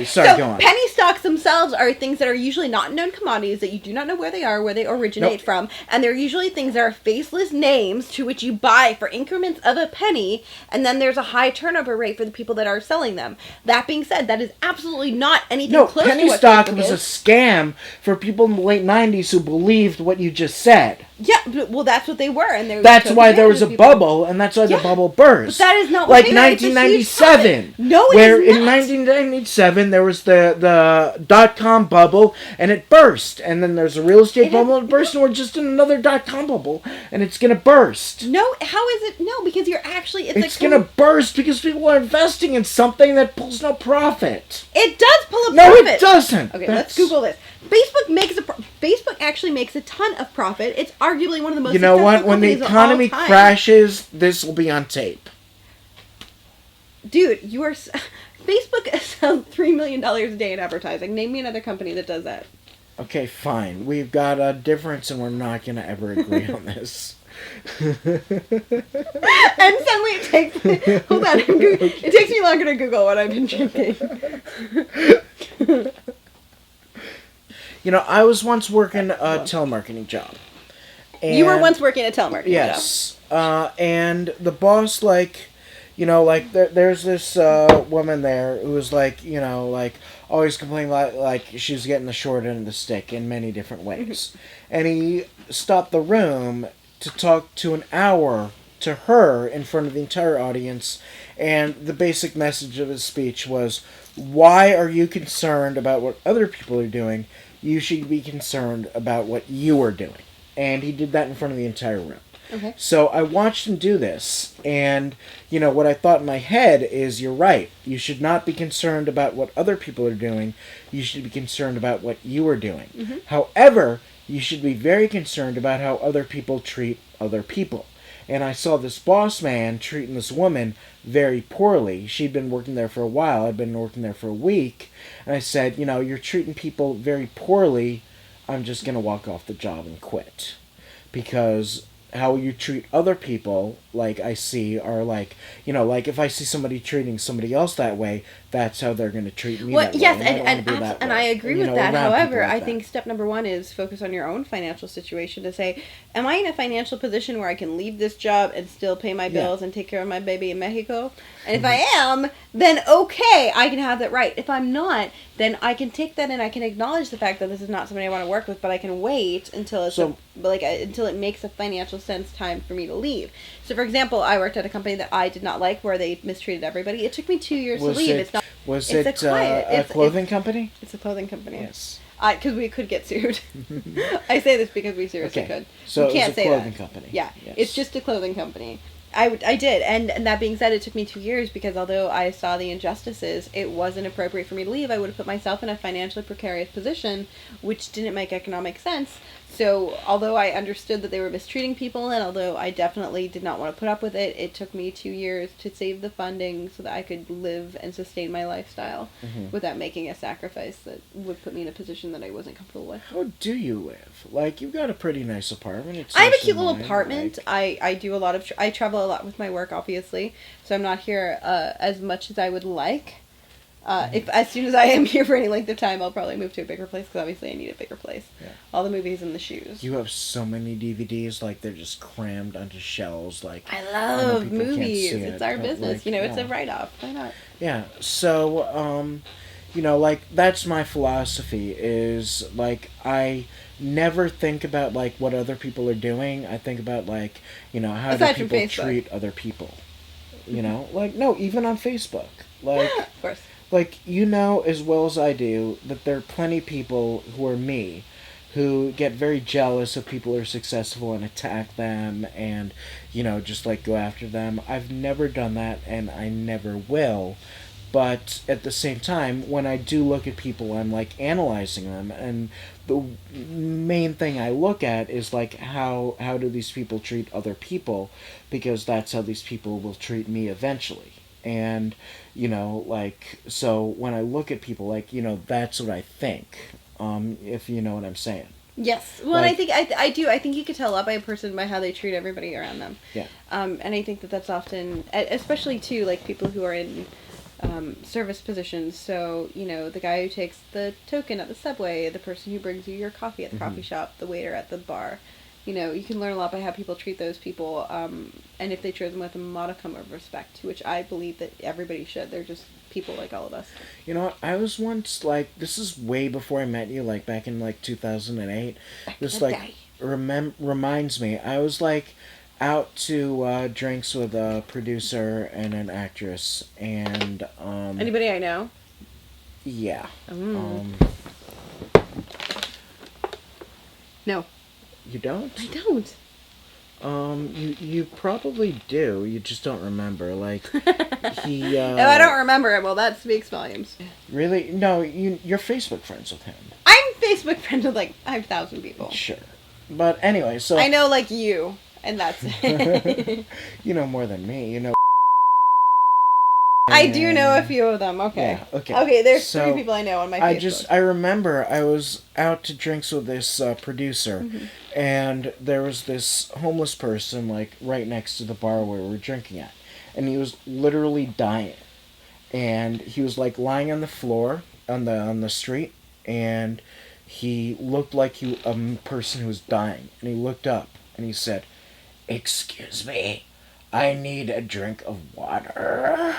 Sorry, go on. Penny stocks themselves are things that are usually not known commodities that you do not know where they are, where they originate from, and they're usually things that are faceless names to which you buy for increments of a penny, and then there's a high turnover rate for the people that are selling them. That being said, that is absolutely not anything close to what penny stock Facebook was a is. scam for people in the late 90s who believed what you just said. Yeah, well, that's what they were, and that's why there was a bubble, and that's why the bubble burst. But that is not like 1997. No, it where is in not. 1997 there was the .com bubble, and it burst, and then there's a real estate bubble, and it burst, and we're just in another .com bubble, and it's gonna burst. No, how is it? No, because you're actually it's gonna burst because people are investing in something that pulls no profit. It does pull a profit. No, it doesn't. Okay, let's Google this. Facebook actually makes a ton of profit. It's arguably one of the most. You know what? successful When the companies of economy all time. crashes, this will be on tape. Dude, you are. Facebook sells $3 million a day in advertising. Name me another company that does that. Okay, fine. We've got a difference, and we're not going to ever agree on this. And suddenly it takes me. Hold on. It takes me longer to Google what I've been drinking. I was once working a telemarketing job. You were once working a telemarketing job? Yes. And the boss, there's this woman there who was always complaining like she was getting the short end of the stick in many different ways. And he stopped the room to talk to an hour to her in front of the entire audience, and the basic message of his speech was, why are you concerned about what other people are doing? You should be concerned about what you are doing. And he did that in front of the entire room. Okay. So I watched him do this, and, what I thought in my head is, you're right. You should not be concerned about what other people are doing. You should be concerned about what you are doing. Mm-hmm. However, you should be very concerned about how other people treat other people. And I saw this boss man treating this woman very poorly. She'd been working there for a while. I'd been working there for a week. And I said, you're treating people very poorly. I'm just going to walk off the job and quit. Because how you treat other people, like I see, are like, like if I see somebody treating somebody else that way, that's how they're going to treat me that yes, way. and I agree with that. However, I think step number one is focus on your own financial situation to say, am I in a financial position where I can leave this job and still pay my bills and take care of my baby in Mexico? And if I am, then okay, I can have that right. If I'm not, then I can take that and I can acknowledge the fact that this is not somebody I want to work with, but I can wait until until it makes a financial sense time for me to leave. So, for example, I worked at a company that I did not like where they mistreated everybody. It took me 2 years to leave. Was it a clothing company? It's a clothing company. Yes. Because we could get sued. I say this because we seriously could. So we can't it was a clothing say company. Yeah, yes. It's just a clothing company. I did, and that being said, it took me 2 years because although I saw the injustices, it wasn't appropriate for me to leave. I would have put myself in a financially precarious position, which didn't make economic sense. So, although I understood that they were mistreating people, and although I definitely did not want to put up with it, it took me 2 years to save the funding so that I could live and sustain my lifestyle without making a sacrifice that would put me in a position that I wasn't comfortable with. How do you live? Like, you've got a pretty nice apartment. I have a cute little apartment. I do a lot of... I travel a lot with my work, obviously, so I'm not here as much as I would like. If as soon as I am here for any length of time, I'll probably move to a bigger place because obviously I need a bigger place. Yeah. All the movies and the shoes. You have so many DVDs, like they're just crammed onto shelves. Like I love movies. It's our business. Like, it's a write-off. Why not? Yeah. So, like that's my philosophy. Is like I never think about like what other people are doing. I think about like how Aside do from people treat other people. Like no, even on Facebook. Like of course. Like, as well as I do, that there are plenty of people who are me, who get very jealous if people are successful and attack them and, just, like, go after them. I've never done that, and I never will. But at the same time, when I do look at people, I'm, like, analyzing them. And the main thing I look at is, like, how do these people treat other people? Because that's how these people will treat me eventually. And, so when I look at people, like, that's what I think, if you know what I'm saying. Yes. Well, like, and I think I do. I think you could tell a lot by a person by how they treat everybody around them. Yeah. And I think that's often, especially, too, like, people who are in service positions. So, the guy who takes the token at the subway, the person who brings you your coffee at the coffee shop, the waiter at the bar. You can learn a lot by how people treat those people, and if they treat them with a modicum of respect, which I believe that everybody should. They're just people like all of us. You know what? I was once, like, this is way before I met you, like, back in, like, 2008. This, like, reminds me. I was, like, out to drinks with a producer and an actress, and, Anybody I know? Yeah. No. You don't? I don't. You probably do. You just don't remember. Like, he. If I don't remember it, well, that speaks volumes. Really? No, you're Facebook friends with him. I'm Facebook friends with like 5,000 people. Sure, but anyway, so I know like you, and that's it. You know more than me. You know. I do know a few of them. Okay. Yeah, okay. Okay, there's 3 people I know on my Facebook. I remember I was out to drinks with this producer, and there was this homeless person, like, right next to the bar where we were drinking at. And he was literally dying. And he was, like, lying on the floor on the street, and he looked like a person who was dying. And he looked up, and he said, "Excuse me, I need a drink of water."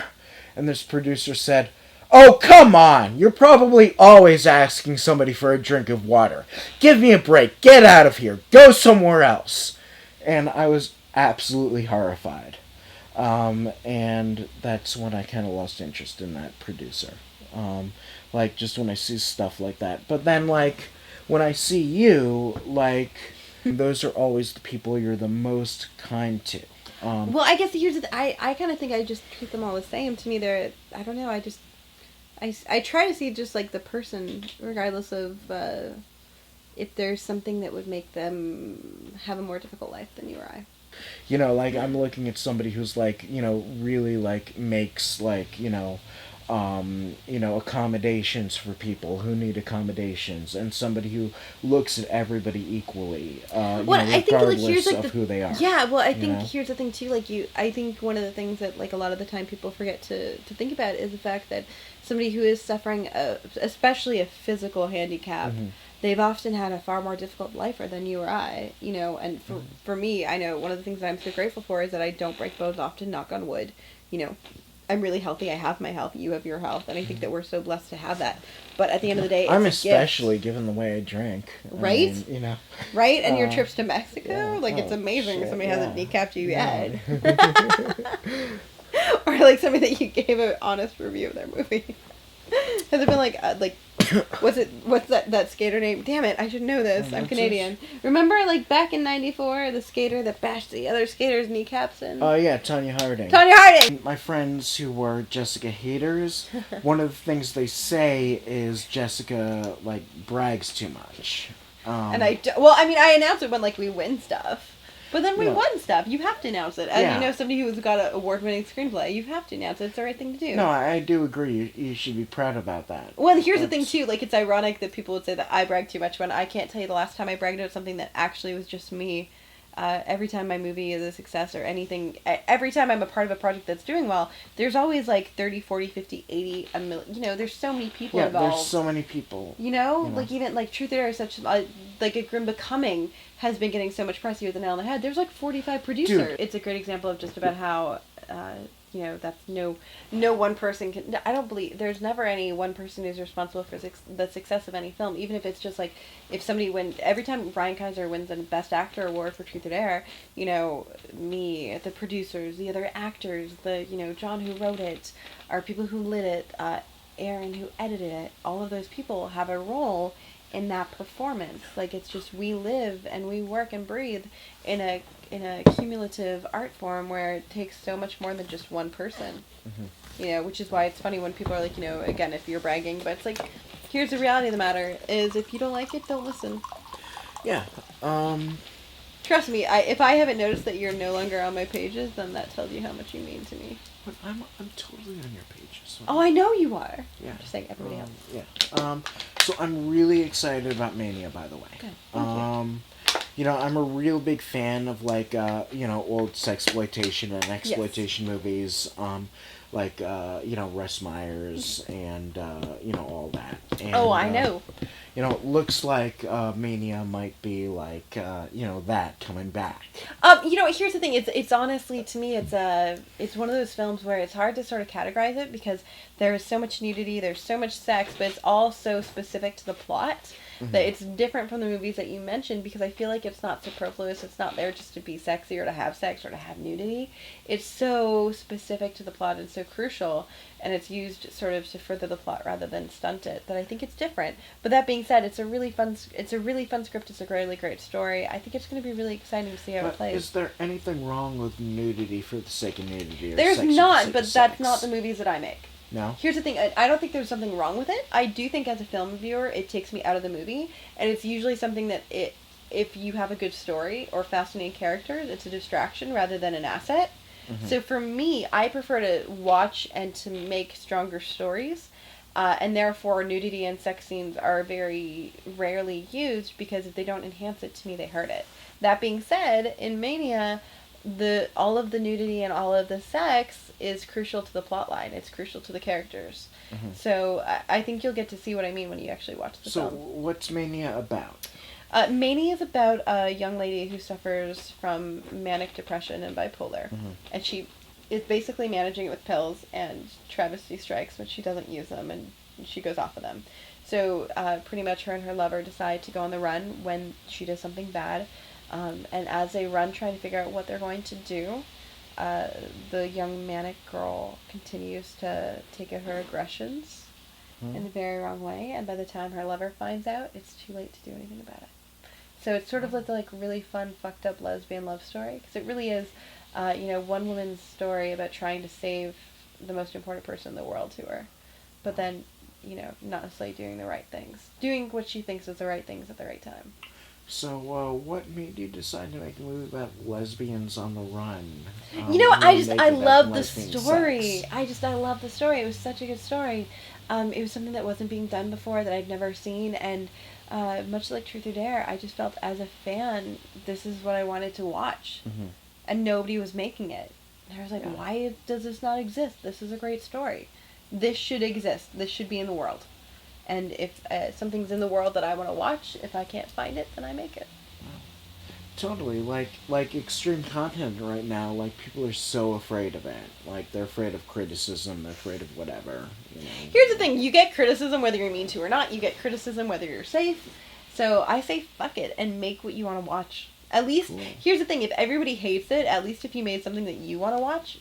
And this producer said, "Oh, come on! You're probably always asking somebody for a drink of water. Give me a break. Get out of here. Go somewhere else." And I was absolutely horrified. And that's when I kind of lost interest in that producer. Like, just when I see stuff like that. But then, like, when I see you, like, Those are always the people you're the most kind to. Well, I guess here's I kind of think I just treat them all the same. To me, they're, I don't know, I try to see just like the person, regardless of if there's something that would make them have a more difficult life than you or I. Like I'm looking at somebody who's like, really like makes like, accommodations for people who need accommodations, and somebody who looks at everybody equally, I think like here's like of who they are. Yeah, well, I think here's the thing too. Like I think one of the things that like a lot of the time people forget to think about is the fact that somebody who is suffering, especially a physical handicap, they've often had a far more difficult life than you or I. And for me, I know one of the things that I'm so grateful for is that I don't break bones often. Knock on wood. I'm really healthy. I have my health. You have your health, and I think that we're so blessed to have that. But at the end of the day, I'm especially given the way I drink. Right? I mean, right? And your trips to Mexico, yeah. It's amazing. Shit, Somebody hasn't kneecapped you yet. Or like somebody that you gave an honest review of their movie. Has it been what's that skater name? Damn it, I should know this. I'm Canadian. Remember back in '94, the skater that bashed the other skater's kneecaps in? Oh yeah, Tonya Harding. Tonya Harding! My friends who were Jessica haters, one of the things they say is Jessica brags too much. And I announce it when we win stuff. But then we won stuff. You have to announce it. As somebody who's got an award-winning screenplay, you have to announce it. It's the right thing to do. No, I do agree. You should be proud about that. Well, here's the thing, too. It's ironic that people would say that I brag too much when I can't tell you the last time I bragged about something that actually was just me. Every time my movie is a success or anything, every time I'm a part of a project that's doing well, there's always 30, 40, 50, 80, a million, there's so many people involved. There's so many people. Even Truth or Dare is such, a Grim Becoming has been getting so much press. You hit the nail on the head. There's 45 producers. Dude. It's a great example of just about how, that's no one person can. I don't believe there's never any one person who's responsible for the success of any film. Even if it's just if somebody every time Ryan Kaiser wins a Best Actor award for Truth or Dare, me, the producers, the other actors, the John who wrote it, or people who lit it, Aaron who edited it. All of those people have a role in that performance. It's just we live and we work and breathe in a cumulative art form where it takes so much more than just one person. Which is why it's funny when people are again, if you're bragging, but it's here's the reality of the matter is if you don't like it, don't listen. Yeah. Trust me, if I haven't noticed that you're no longer on my pages, then that tells you how much you mean to me. But I'm totally on your pages. So Oh, I know you are. Yeah. I'm just saying everybody else. Yeah. So I'm really excited about Mania, by the way. Good. Thank you. I'm a real big fan of old sexploitation and exploitation movies. Russ Myers and all that. And, I know. It looks like Mania might be that coming back. Here's the thing. It's honestly, to me, it's one of those films where it's hard to sort of categorize it because there is so much nudity, there's so much sex, but it's all so specific to the plot that it's different from the movies that you mentioned because I feel like it's not superfluous. It's not there just to be sexy or to have sex or to have nudity. It's so specific to the plot and so crucial, and it's used sort of to further the plot rather than stunt it, that I think it's different. But that being said, it's a really fun script. It's a really great story. I think it's going to be really exciting to see how it plays. Is there anything wrong with nudity for the sake of nudity? Or There's sex not, for the but sake of that's sex? not the movies that I make. No? Here's the thing. I don't think there's something wrong with it. I do think as a film viewer, it takes me out of the movie. And it's usually something that if you have a good story or fascinating characters, it's a distraction rather than an asset. So for me, I prefer to watch and to make stronger stories. And therefore, nudity and sex scenes are very rarely used because if they don't enhance it, to me, they hurt it. That being said, in Mania, all of the nudity and all of the sex is crucial to the plot line. It's crucial to the characters. So I think you'll get to see what I mean when you actually watch the film. So what's Mania about? Mania is about a young lady who suffers from manic depression and bipolar. And she is basically managing it with pills, and travesty strikes when she doesn't use them, and she goes off of them. So pretty much her and her lover decide to go on the run when she does something bad. And as they run trying to figure out what they're going to do, the young manic girl continues to take out her aggressions in a very wrong way, and by the time her lover finds out, it's too late to do anything about it. So it's sort of like really fun, fucked up lesbian love story. Because it really is, one woman's story about trying to save the most important person in the world to her. But then, not necessarily doing the right things. Doing what she thinks is the right things at the right time. So, what made you decide to make a movie about lesbians on the run? I love the lesbian story. sex? I love the story. It was such a good story. It was something that wasn't being done before, that I'd never seen, and much like Truth or Dare, I just felt as a fan, this is what I wanted to watch. Mm-hmm. And nobody was making it. And I was like, why does this not exist? This is a great story. This should exist. This should be in the world. And if something's in the world that I want to watch, if I can't find it, then I make it. Totally, like extreme content right now, like people are so afraid of it. Like they're afraid of criticism, they're afraid of whatever. Here's the thing, you get criticism whether you're mean to or not, you get criticism whether you're safe. So I say fuck it and make what you want to watch. At least, cool. Here's the thing, if everybody hates it, at least if you made something that you want to watch,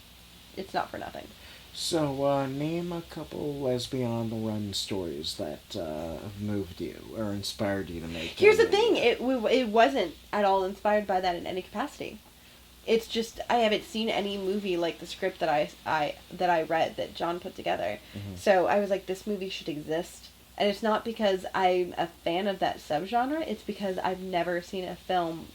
it's not for nothing. So, name a couple lesbian on the run stories that have moved you or inspired you to make. Here's the thing, it wasn't at all inspired by that in any capacity. It's just I haven't seen any movie like the script that I read that John put together. Mm-hmm. So I was like, this movie should exist, and it's not because I'm a fan of that subgenre. It's because I've never seen a film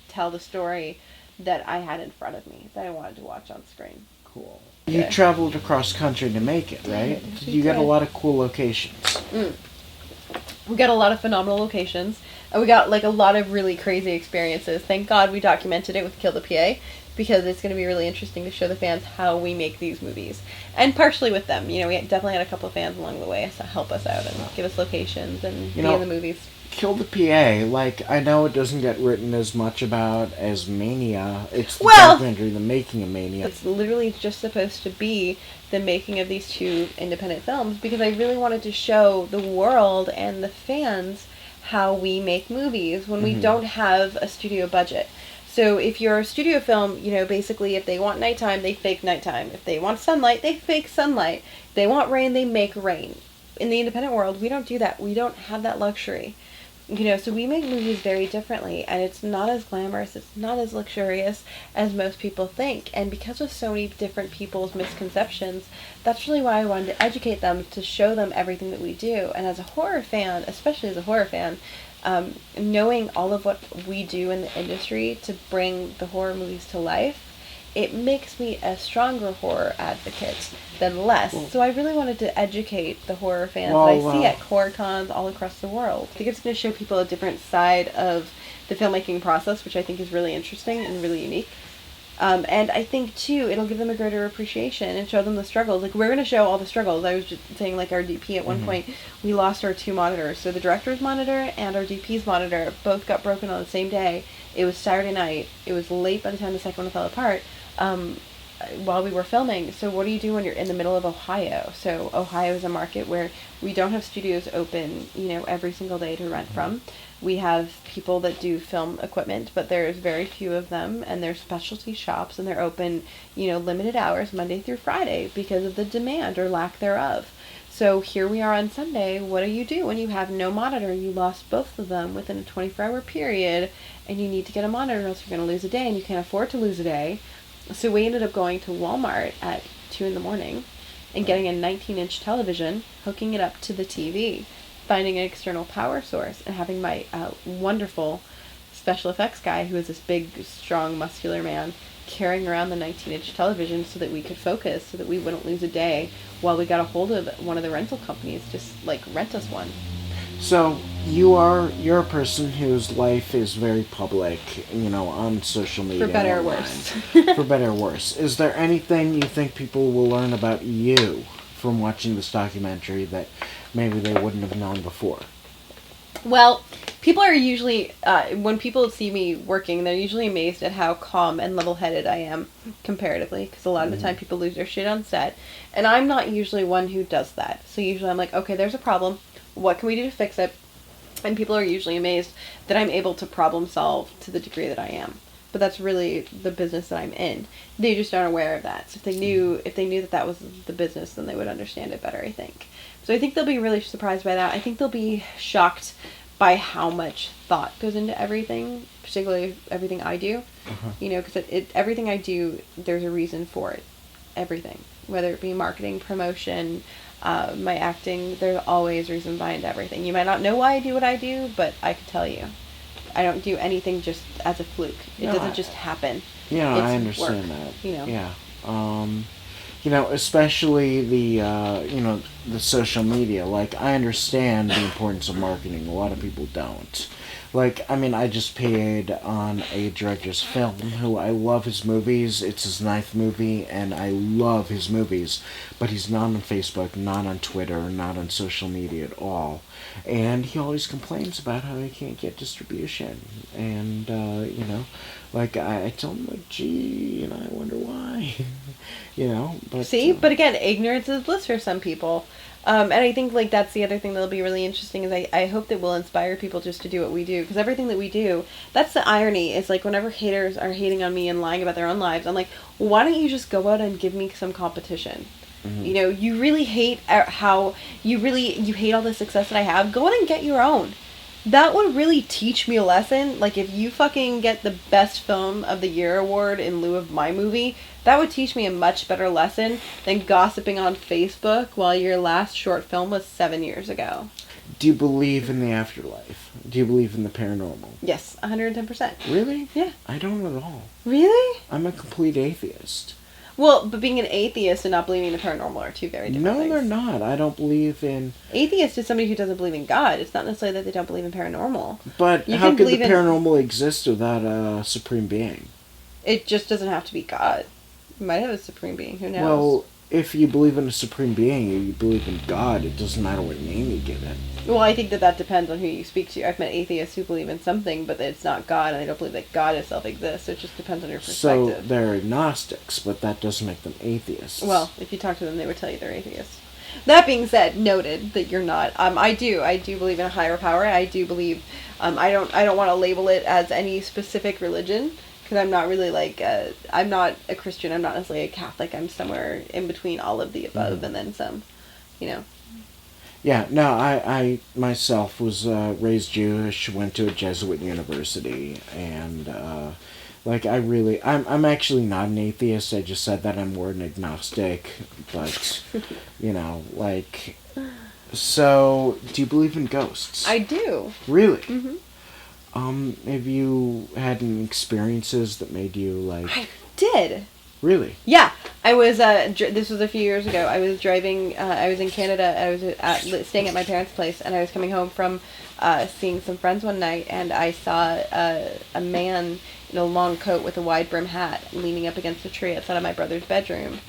tell the story that I had in front of me that I wanted to watch on screen. Cool. You traveled across country to make it, right? You got a lot of cool locations. We got a lot of phenomenal locations, and we got a lot of really crazy experiences. Thank God we documented it with Kill the PA, because it's going to be really interesting to show the fans how we make these movies. And partially with them. We definitely had a couple of fans along the way to help us out and give us locations and be in the movies. Kill the PA, I know it doesn't get written as much about as Mania. It's the documentary, The Making of Mania. It's literally just supposed to be the making of these two independent films, because I really wanted to show the world and the fans how we make movies when we don't have a studio budget. So if you're a studio film, basically if they want nighttime, they fake nighttime. If they want sunlight, they fake sunlight. If they want rain, they make rain. In the independent world, we don't do that. We don't have that luxury. So we make movies very differently, and it's not as glamorous, it's not as luxurious as most people think. And because of so many different people's misconceptions, that's really why I wanted to educate them, to show them everything that we do. And as a horror fan, especially as a horror fan, knowing all of what we do in the industry to bring the horror movies to life, it makes me a stronger horror advocate than less. So I really wanted to educate the horror fans that I see at horror cons all across the world. I think it's going to show people a different side of the filmmaking process, which I think is really interesting and really unique. And I think, too, it'll give them a greater appreciation and show them the struggles. We're going to show all the struggles. I was just saying, our DP at one point, we lost our two monitors. So the director's monitor and our DP's monitor both got broken on the same day. It was Saturday night. It was late by the time the second one fell apart. While we were filming. So what do you do when you're in the middle of Ohio? So Ohio is a market where we don't have studios open, every single day to rent from. We have people that do film equipment, but there's very few of them, and they're specialty shops, and they're open, limited hours, Monday through Friday, because of the demand or lack thereof. So here we are on Sunday. What do you do when you have no monitor? You lost both of them within a 24-hour period, and you need to get a monitor, or else you're going to lose a day, and you can't afford to lose a day. So we ended up going to Walmart at 2 a.m. and getting a 19-inch television, hooking it up to the TV, finding an external power source, and having my wonderful special effects guy, who is this big, strong, muscular man, carrying around the 19-inch television so that we could focus, so that we wouldn't lose a day while we got a hold of one of the rental companies, just rent us one. So you're a person whose life is very public, on social media. For better or worse. For better or worse. Is there anything you think people will learn about you from watching this documentary that maybe they wouldn't have known before? Well, people are usually, when people see me working, they're usually amazed at how calm and level-headed I am, comparatively, because a lot of the time people lose their shit on set, and I'm not usually one who does that. So usually I'm like, okay, there's a problem. What can we do to fix it? And people are usually amazed that I'm able to problem solve to the degree that I am. But that's really the business that I'm in. They just aren't aware of that. So if they knew that was the business, then they would understand it better, I think. So I think they'll be really surprised by that. I think they'll be shocked by how much thought goes into everything, particularly everything I do. You know, because everything I do, there's a reason for it. Everything. Whether it be marketing, promotion, my acting, there's always reason behind everything. You might not know why I do what I do, but I can tell you. I don't do anything just as a fluke. It doesn't just happen. Yeah, It's I understand work, that. you know. Yeah. You know, especially the social media. Like, I understand the importance of marketing. A lot of people don't. Like, I mean, I just paid on a director's film who I love his movies. It's his 9th movie, and I love his movies. But he's not on Facebook, not on Twitter, not on social media at all. And he always complains about how he can't get distribution. And, like, I tell him, like, gee, I wonder why. But... See? But again, ignorance is bliss for some people. And I think, like, that's the other thing that'll be really interesting is I hope that we'll inspire people just to do what we do. Because everything that we do, that's the irony, is, like, whenever haters are hating on me and lying about their own lives, I'm like, well, why don't you just go out and give me some competition? Mm-hmm. You know, you really hate how, you hate all the success that I have. Go out and get your own. That would really teach me a lesson. Like, if you fucking get the Best Film of the Year award in lieu of my movie, that would teach me a much better lesson than gossiping on Facebook while your last short film was 7 years ago. Do you believe in the afterlife? Do you believe in the paranormal? Yes, 110%. Really? Yeah. I don't at all. Really? I'm a complete atheist. Well, but being an atheist and not believing in the paranormal are two very different things. No, they're not. I don't believe in... Atheist is somebody who doesn't believe in God. It's not necessarily that they don't believe in paranormal. But how could the paranormal exist without a supreme being? It just doesn't have to be God. You might have a supreme being. Who knows? Well, if you believe in a supreme being, you believe in God, it doesn't matter what name you give it. Well, I think that depends on who you speak to. I've met atheists who believe in something, but it's not God, and they don't believe that God itself exists. So it just depends on your perspective. So they're agnostics, but that doesn't make them atheists. Well, if you talk to them, they would tell you they're atheists. That being said, noted that you're not. I do believe in a higher power. I do believe. I don't want to label it as any specific religion. Because I'm not really I'm not a Christian, I'm not necessarily a Catholic, I'm somewhere in between all of the above and then some, Yeah, no, I myself was raised Jewish, went to a Jesuit university, and, I'm actually not an atheist, I just said that I'm more an agnostic, but, so, do you believe in ghosts? I do. Really? Mm-hmm. Have you had any experiences that made you, I did. Really? Yeah. I was, this was a few years ago, I was driving, I was in Canada, I was staying at my parents' place, and I was coming home from seeing some friends one night, and I saw a man in a long coat with a wide brim hat leaning up against a tree outside of my brother's bedroom.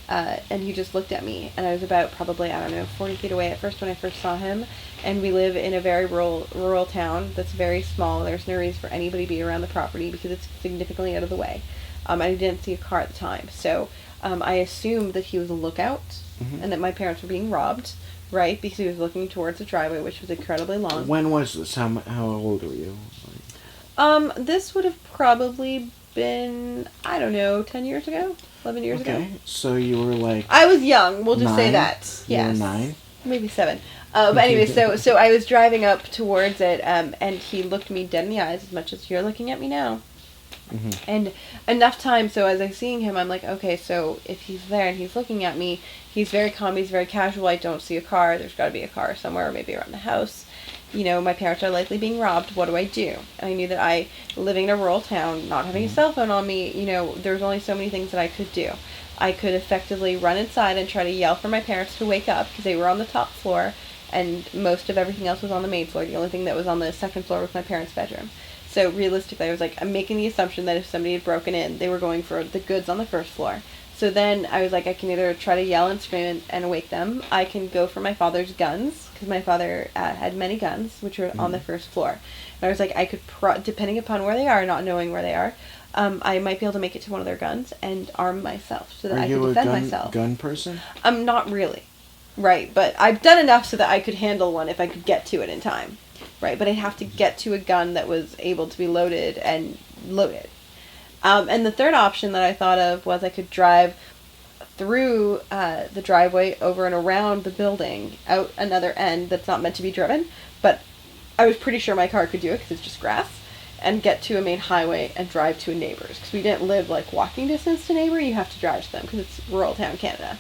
And he just looked at me, and I was about probably, 40 feet away at first when I first saw him, and we live in a very rural town that's very small. There's no reason for anybody to be around the property because it's significantly out of the way. I didn't see a car at the time, so I assumed that he was a lookout, and that my parents were being robbed, right, because he was looking towards the driveway, which was incredibly long. When was this? How old were you? This would have probably been, 10 years ago? 11 years ago. Okay, so you were I was young, we'll just say that. Yes. You were 9? Maybe 7. But anyway, so I was driving up towards it, and he looked me dead in the eyes as much as you're looking at me now. Mm-hmm. And enough time, so as I'm seeing him, I'm like, okay, so if he's there and he's looking at me, he's very calm, he's very casual, I don't see a car, there's got to be a car somewhere, maybe around the house. My parents are likely being robbed, what do I do? And I knew that living in a rural town, not having a cell phone on me, there's only so many things that I could do. I could effectively run inside and try to yell for my parents to wake up, because they were on the top floor, and most of everything else was on the main floor. The only thing that was on the second floor was my parents' bedroom. So realistically, I was I'm making the assumption that if somebody had broken in, they were going for the goods on the first floor. So then I was I can either try to yell and scream and wake them. I can go for my father's guns, because my father had many guns, which were on the first floor. And I was I could, depending upon where they are, not knowing where they are, I might be able to make it to one of their guns and arm myself so that I could defend myself. Are you a gun person? I'm not really. Right, but I've done enough so that I could handle one if I could get to it in time. Right, but I'd have to get to a gun that was able to be loaded and loaded. And the third option that I thought of was I could drive through the driveway over and around the building, out another end that's not meant to be driven, but I was pretty sure my car could do it because it's just grass, and get to a main highway and drive to a neighbor's. Because we didn't live, like, walking distance to neighbor. You have to drive to them because it's rural town Canada.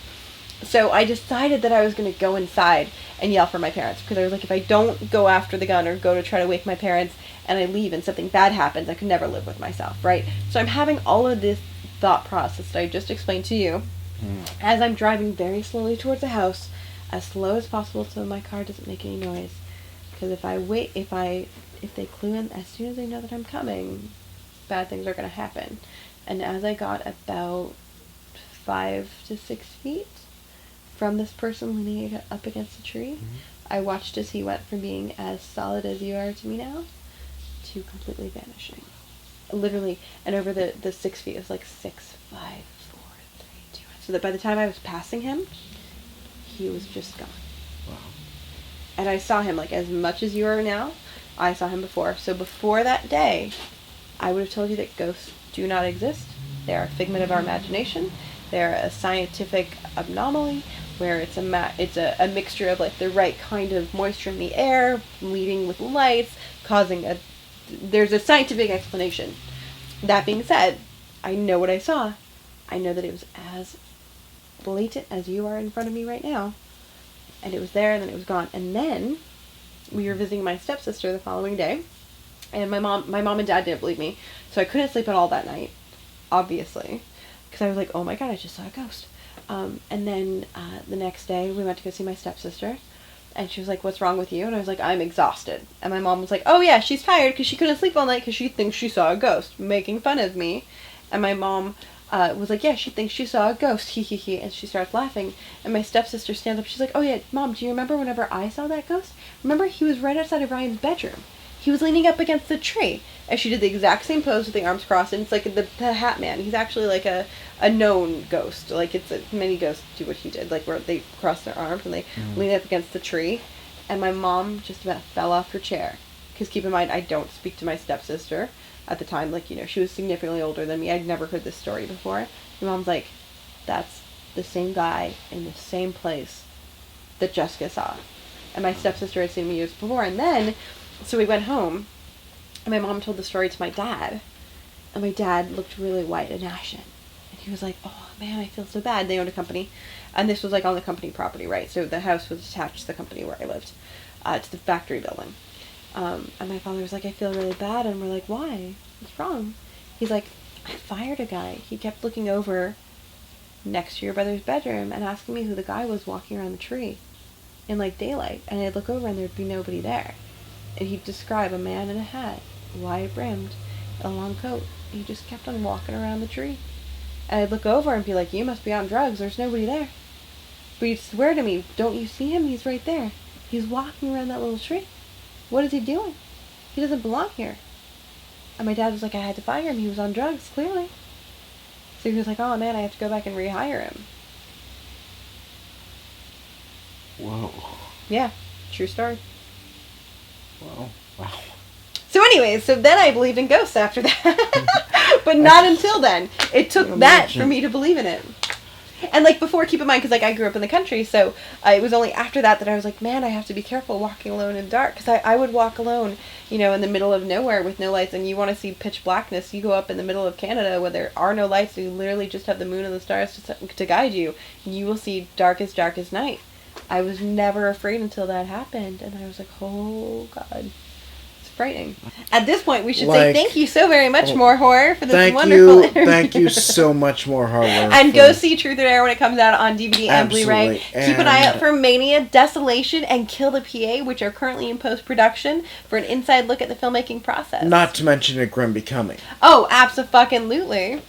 So I decided that I was going to go inside and yell for my parents. Because I was like, if I don't go after the gun or go to try to wake my parents and I leave and something bad happens, I could never live with myself, right? So I'm having all of this thought process that I just explained to you as I'm driving very slowly towards the house, as slow as possible so my car doesn't make any noise. Because if I wait, if they clue in as soon as they know that I'm coming, bad things are going to happen. And as I got about 5 to 6 feet from this person leaning up against the tree, I watched as he went from being as solid as you are to me now to completely vanishing. Literally, and over the 6 feet, it was like 6, 5, 4, 3, 2, 1. So that by the time I was passing him, he was just gone. Wow. And I saw him, like, as much as you are now, I saw him before. So before that day, I would have told you that ghosts do not exist. They are a figment of our imagination. They're a scientific anomaly where it's a mixture of, like, the right kind of moisture in the air, leading with lights, causing there's a scientific explanation. That being said, I know what I saw. I know that it was as blatant as you are in front of me right now. And it was there, and then it was gone. And then we were visiting my stepsister the following day, and my mom and dad didn't believe me, so I couldn't sleep at all that night, obviously, because I was like, oh my god, I just saw a ghost. And then the next day we went to go see my stepsister, and she was like, what's wrong with you? And I was like, I'm exhausted. And my mom was like, oh yeah, she's tired because she couldn't sleep all night because she thinks she saw a ghost, making fun of me. And my mom was like, yeah, she thinks she saw a ghost, hee hee hee, and she starts laughing. And my stepsister stands up, she's like, oh yeah, Mom, do you remember whenever I saw that ghost? Remember, he was right outside of Ryan's bedroom. He was leaning up against the tree. And she did the exact same pose with the arms crossed, and it's like the Hat Man. He's actually like a known ghost. Like, many ghosts do what he did, like where they cross their arms and they lean up against the tree. And my mom just about fell off her chair. Because keep in mind, I don't speak to my stepsister at the time. Like, you know, she was significantly older than me. I'd never heard this story before. My mom's like, that's the same guy in the same place that Jessica saw. And my stepsister had seen me years before. And then, so we went home, and my mom told the story to my dad. And my dad looked really white and ashen. And he was like, oh man, I feel so bad. They owned a company. And this was like on the company property, right? So the house was attached to the company where I lived, to the factory building. And my father was like, I feel really bad. And we're like, why? What's wrong? He's like, I fired a guy. He kept looking over next to your brother's bedroom and asking me who the guy was walking around the tree in, like, daylight. And I'd look over and there'd be nobody there. And he'd describe a man in a hat, wide brimmed, a long coat. He just kept on walking around the tree. And I'd look over and be like, you must be on drugs. There's nobody there. But he'd swear to me, don't you see him? He's right there. He's walking around that little tree. What is he doing? He doesn't belong here. And my dad was like, I had to fire him. He was on drugs, clearly. So he was like, oh man, I have to go back and rehire him. Whoa. Yeah, true story. Wow. Wow. So anyways, so then I believed in ghosts after that. But not until then. It took that for me to believe in it. And, like, before, keep in mind, because, like, I grew up in the country, so it was only after that I was like, man, I have to be careful walking alone in the dark. Because I would walk alone, you know, in the middle of nowhere with no lights, and you want to see pitch blackness, you go up in the middle of Canada where there are no lights, you literally just have the moon and the stars to guide you, and you will see dark as night. I was never afraid until that happened, and I was like, oh, God. Frightening. At this point, we should say thank you so very much, More Horror, for this wonderful interview. Thank you so much, More Horror. And go see Truth or Dare when it comes out on DVD and Blu-ray. Keep an eye out for Mania, Desolation, and Kill the PA, which are currently in post-production, for an inside look at the filmmaking process. Not to mention A Grim Becoming. Oh, abso-fucking-lutely.